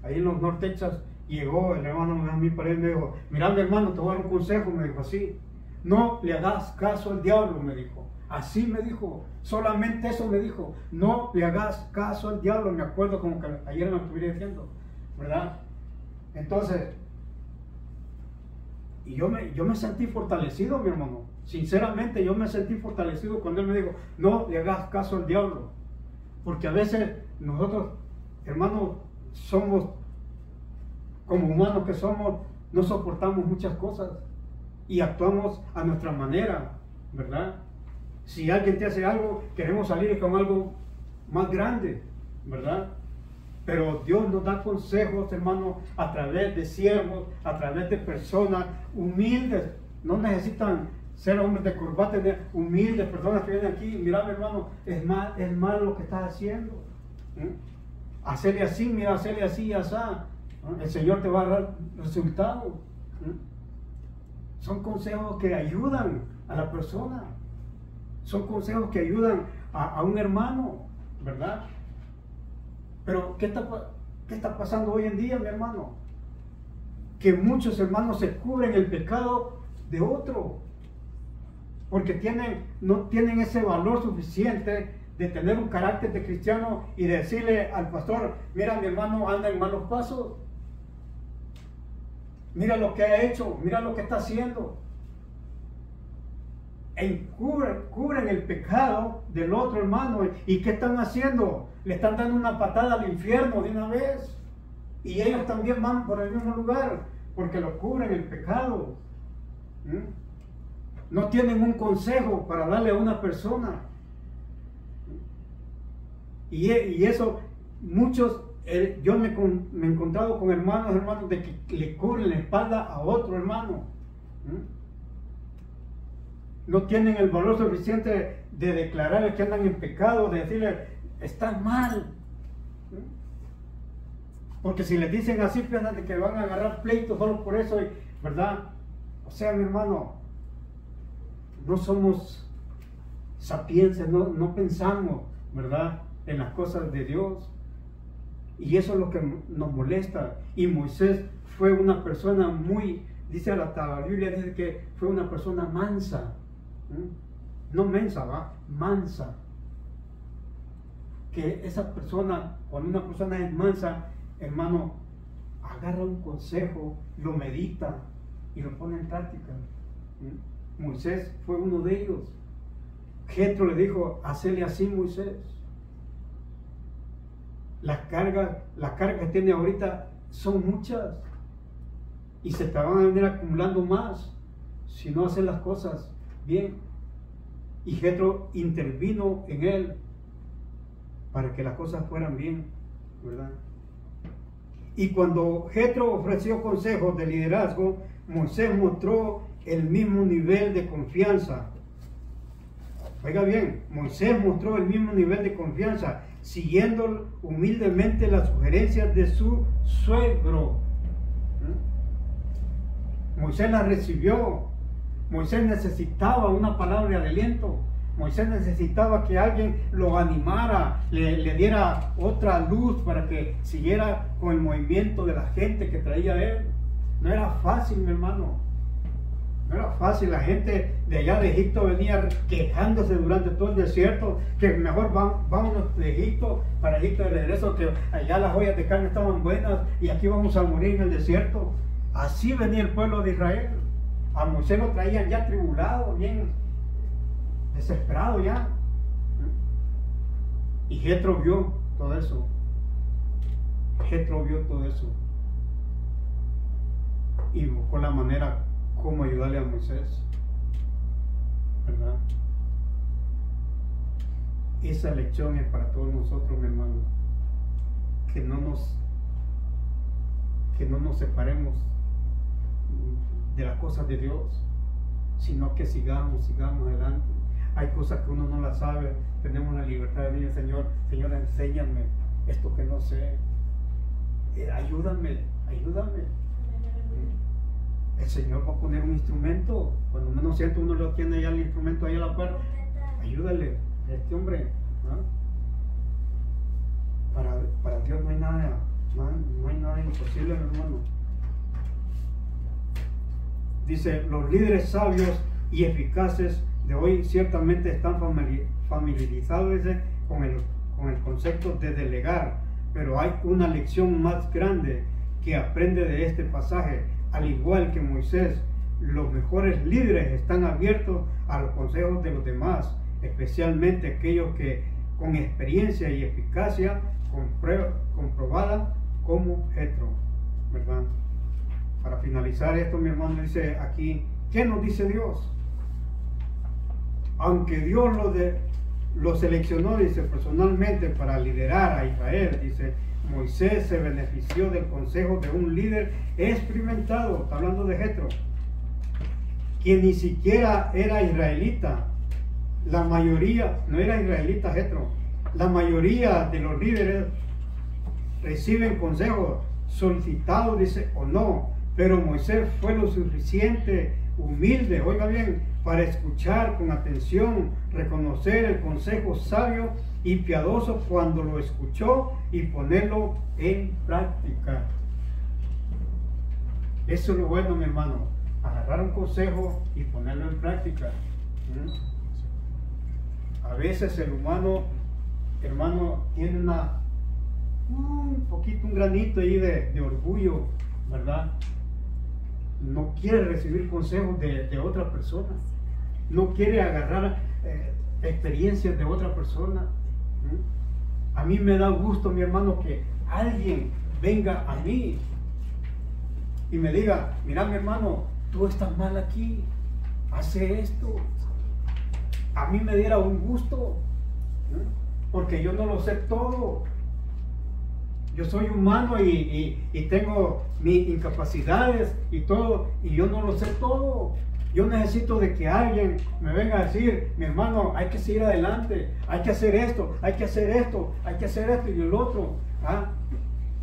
ahí en los North Texas, llegó el hermano Benjamín Paredes y me dijo, mira mi hermano, te voy a dar un consejo, me dijo así, no le hagas caso al diablo, me dijo, así me dijo, solamente eso me dijo, no le hagas caso al diablo, me acuerdo como que ayer me estuviera diciendo, ¿verdad? Entonces, y yo me sentí fortalecido, mi hermano. Sinceramente, yo me sentí fortalecido cuando él me dijo, no le hagas caso al diablo. Porque a veces nosotros, hermanos, somos, como humanos que somos, no soportamos muchas cosas y actuamos a nuestra manera, ¿verdad? Si alguien te hace algo, queremos salir con algo más grande, ¿verdad? Pero Dios nos da consejos, hermanos, a través de siervos, a través de personas humildes. No necesitan ser hombres de corbata, humildes, personas que vienen aquí. Mira, mi hermano, es mal lo que estás haciendo. Hacerle así, mira, hacerle así y así. El Señor te va a dar resultados. Son consejos que ayudan a la persona. Son consejos que ayudan a un hermano, ¿verdad? Pero ¿qué está pasando hoy en día, mi hermano? Que muchos hermanos se cubren el pecado de otro, porque no tienen ese valor suficiente de tener un carácter de cristiano y de decirle al pastor, mira, mi hermano anda en malos pasos, mira lo que ha hecho, mira lo que está haciendo. Cubren el pecado del otro hermano. ¿Y qué están haciendo? Le están dando una patada al infierno de una vez. Y ellos también van por el mismo lugar, porque lo cubren el pecado. No tienen un consejo para darle a una persona. Y eso, muchos, yo me he encontrado con hermanos de que le cubren la espalda a otro hermano. No tienen el valor suficiente de declarar que andan en pecado, de decirle, están mal. Porque si les dicen así, piensan de que van a agarrar pleitos solo por eso, ¿verdad? O sea, mi hermano, no somos sapienses, no pensamos, ¿verdad?, en las cosas de Dios. Y eso es lo que nos molesta. Y Moisés fue una persona dice la Biblia, dice que fue una persona mansa. No mensa, ¿va? Mansa. Que esa persona, cuando una persona es mansa, hermano, agarra un consejo, lo medita y lo pone en práctica. Moisés fue uno de ellos. Jetro le dijo, hacele así, Moisés. Las cargas que tiene ahorita son muchas y se te van a venir acumulando más si no haces las cosas bien. Y Jetro intervino en él para que las cosas fueran bien, ¿verdad? Y cuando Jetro ofreció consejos de liderazgo, Moisés mostró el mismo nivel de confianza. Oiga bien, Moisés mostró el mismo nivel de confianza, siguiendo humildemente las sugerencias de su suegro. Moisés las recibió. Moisés necesitaba una palabra de aliento. Moisés necesitaba que alguien lo animara, le diera otra luz para que siguiera con el movimiento de la gente que traía él. No era fácil, mi hermano. No era fácil. La gente de allá de Egipto venía quejándose durante todo el desierto, que mejor vámonos de Egipto, para Egipto de regreso, que allá las ollas de carne estaban buenas y aquí vamos a morir en el desierto. Así venía el pueblo de Israel. A Moisés lo traían ya tribulado, bien desesperado ya. Y Jetro vio todo eso. Jetro vio todo eso y buscó la manera cómo ayudarle a Moisés, ¿verdad? Esa lección es para todos nosotros, mi hermano, que no nos separemos de las cosas de Dios, sino que sigamos adelante. Hay cosas que uno no las sabe, tenemos la libertad de decir, Señor, enséñame esto que no sé, ayúdame. El Señor va a poner un instrumento, cuando menos siento uno lo tiene ya el instrumento ahí a la par, ayúdale a este hombre, ¿no? Para Dios no hay nada imposible, hermano. Dice, los líderes sabios y eficaces de hoy ciertamente están familiarizados, dice, con el concepto de delegar, pero hay una lección más grande que aprende de este pasaje. Al igual que Moisés, los mejores líderes están abiertos a los consejos de los demás, especialmente aquellos que con experiencia y eficacia comprobada como Jetro, ¿verdad? Para finalizar esto, mi hermano, dice aquí, ¿qué nos dice Dios? Aunque Dios lo seleccionó, dice, personalmente para liderar a Israel, dice, Moisés se benefició del consejo de un líder experimentado, está hablando de Jetro, quien ni siquiera era israelita. La mayoría, no era israelita Jetro, la mayoría de los líderes reciben consejos solicitados, dice, o no, pero Moisés fue lo suficiente humilde, oiga bien, para escuchar con atención, reconocer el consejo sabio y piadoso cuando lo escuchó y ponerlo en práctica. Eso es lo bueno, mi hermano, agarrar un consejo y ponerlo en práctica. A veces el humano, hermano, tiene un granito ahí de orgullo, ¿verdad? No quiere recibir consejos de otra persona, no quiere agarrar experiencias de otra persona. A mí me da gusto, mi hermano, que alguien venga a mí y me diga, mira, mi hermano, tú estás mal aquí, hace esto. A mí me diera un gusto, porque yo no lo sé todo. Yo soy humano y tengo mis incapacidades y todo, y yo no lo sé todo. Yo necesito de que alguien me venga a decir, mi hermano, hay que seguir adelante, hay que hacer esto, hay que hacer esto, hay que hacer esto y el otro.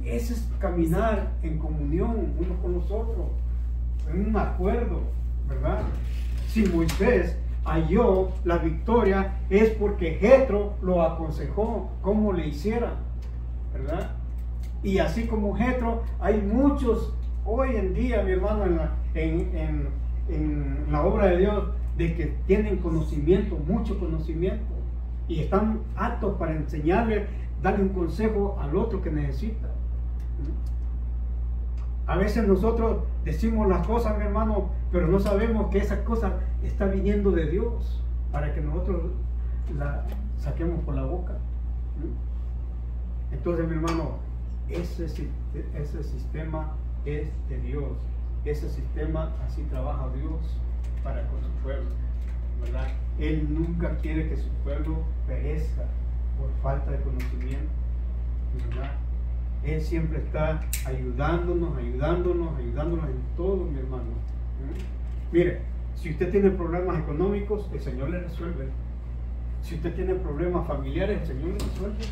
Ese es caminar en comunión unos con los otros, en un acuerdo, ¿verdad? Si Moisés halló la victoria es porque Jetro lo aconsejó cómo le hiciera, ¿verdad? Y así como Jetro, hay muchos hoy en día, mi hermano, en la obra de Dios, de que tienen conocimiento, mucho conocimiento, y están aptos para enseñarle, darle un consejo al otro que necesita. A veces nosotros decimos las cosas, mi hermano, pero no sabemos que esa cosa está viniendo de Dios para que nosotros la saquemos por la boca. Entonces, mi hermano, ese sistema es de Dios. Ese sistema, así trabaja Dios para con su pueblo, ¿verdad? Él nunca quiere que su pueblo perezca por falta de conocimiento, ¿verdad? Él siempre está ayudándonos en todo, mi hermano. Mire, si usted tiene problemas económicos, el Señor le resuelve. Si usted tiene problemas familiares, el Señor le resuelve.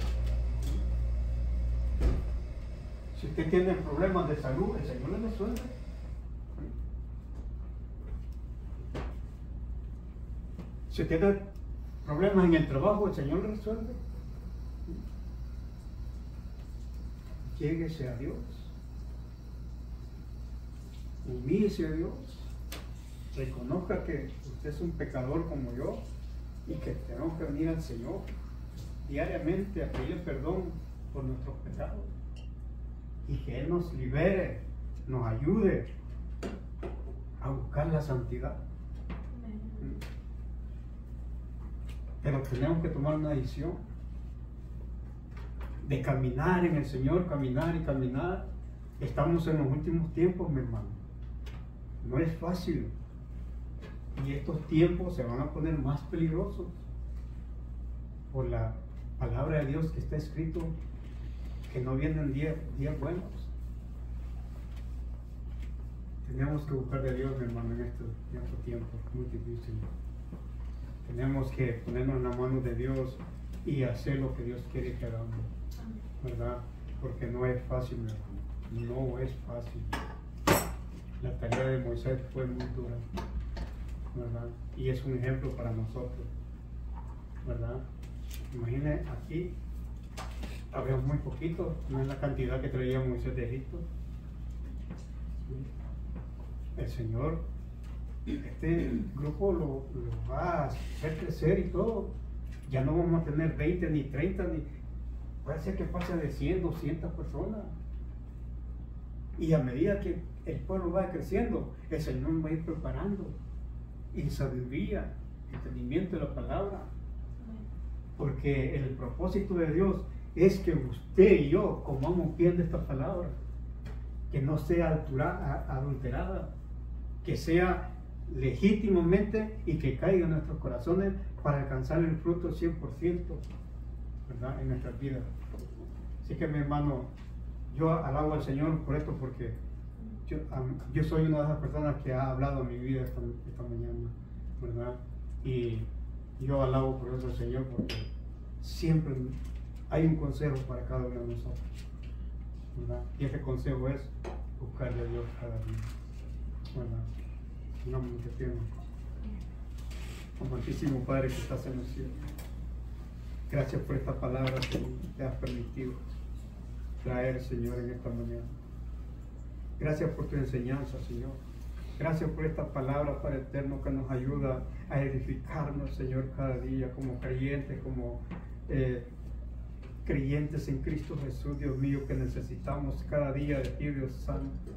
Si usted tiene problemas de salud, el Señor le resuelve. Si usted tiene problemas en el trabajo, el Señor le resuelve. Lléguese a Dios, humíllese a Dios, reconozca que usted es un pecador como yo y que tenemos que venir al Señor diariamente a pedirle perdón por nuestros pecados y que Él nos libere, nos ayude a buscar la santidad. Pero tenemos que tomar una decisión. de caminar en el Señor, caminar y caminar. Estamos en los últimos tiempos, mi hermano. No es fácil. Y estos tiempos se van a poner más peligrosos por la palabra de Dios que está escrito que no vienen días buenos. Tenemos que buscar de Dios, mi hermano, en estos tiempos muy difíciles. Tenemos que ponernos en la mano de Dios y hacer lo que Dios quiere que hagamos, ¿verdad? Porque no es fácil, mi hermano, no es fácil. La tarea de Moisés fue muy dura, ¿verdad? Y es un ejemplo para nosotros, ¿verdad? Imaginen, aquí había muy poquito, no es la cantidad que traía Moisés de Egipto. El Señor, este grupo lo va a hacer crecer y todo. Ya no vamos a tener 20 ni 30, ni puede ser que pase de 100, 200 personas. Y a medida que el pueblo va creciendo, el Señor va a ir preparando en sabiduría, entendimiento de la palabra. Porque el propósito de Dios es que usted y yo comamos bien de esta palabra, que no sea adulterada, que sea legítimamente y que caiga en nuestros corazones para alcanzar el fruto 100%, ¿verdad? En nuestras vidas. Así que, mi hermano, yo alabo al Señor por esto, porque yo soy una de esas personas que ha hablado a mi vida esta mañana, ¿verdad? Y yo alabo por eso al Señor, porque siempre hay un consejo para cada uno de nosotros, ¿verdad? Y ese consejo es buscarle a Dios cada día, ¿verdad? No me entiendo. Amantísimo Padre que estás en los cielos, gracias por esta palabra que te has permitido traer, Señor, en esta mañana. Gracias por tu enseñanza, Señor. Gracias por esta palabra, Padre eterno, que nos ayuda a edificarnos, Señor, cada día como creyentes, como creyentes en Cristo Jesús, Dios mío, que necesitamos cada día de ti, Dios Santo.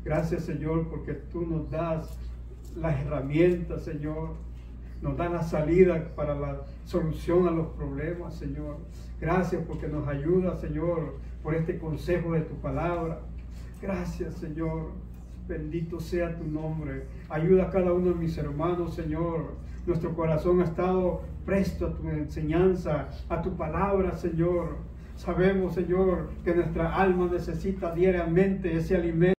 Gracias, Señor, porque tú nos das las herramientas, Señor. Nos das la salida para la solución a los problemas, Señor. Gracias porque nos ayuda, Señor, por este consejo de tu palabra. Gracias, Señor. Bendito sea tu nombre. Ayuda a cada uno de mis hermanos, Señor. Nuestro corazón ha estado presto a tu enseñanza, a tu palabra, Señor. Sabemos, Señor, que nuestra alma necesita diariamente ese alimento.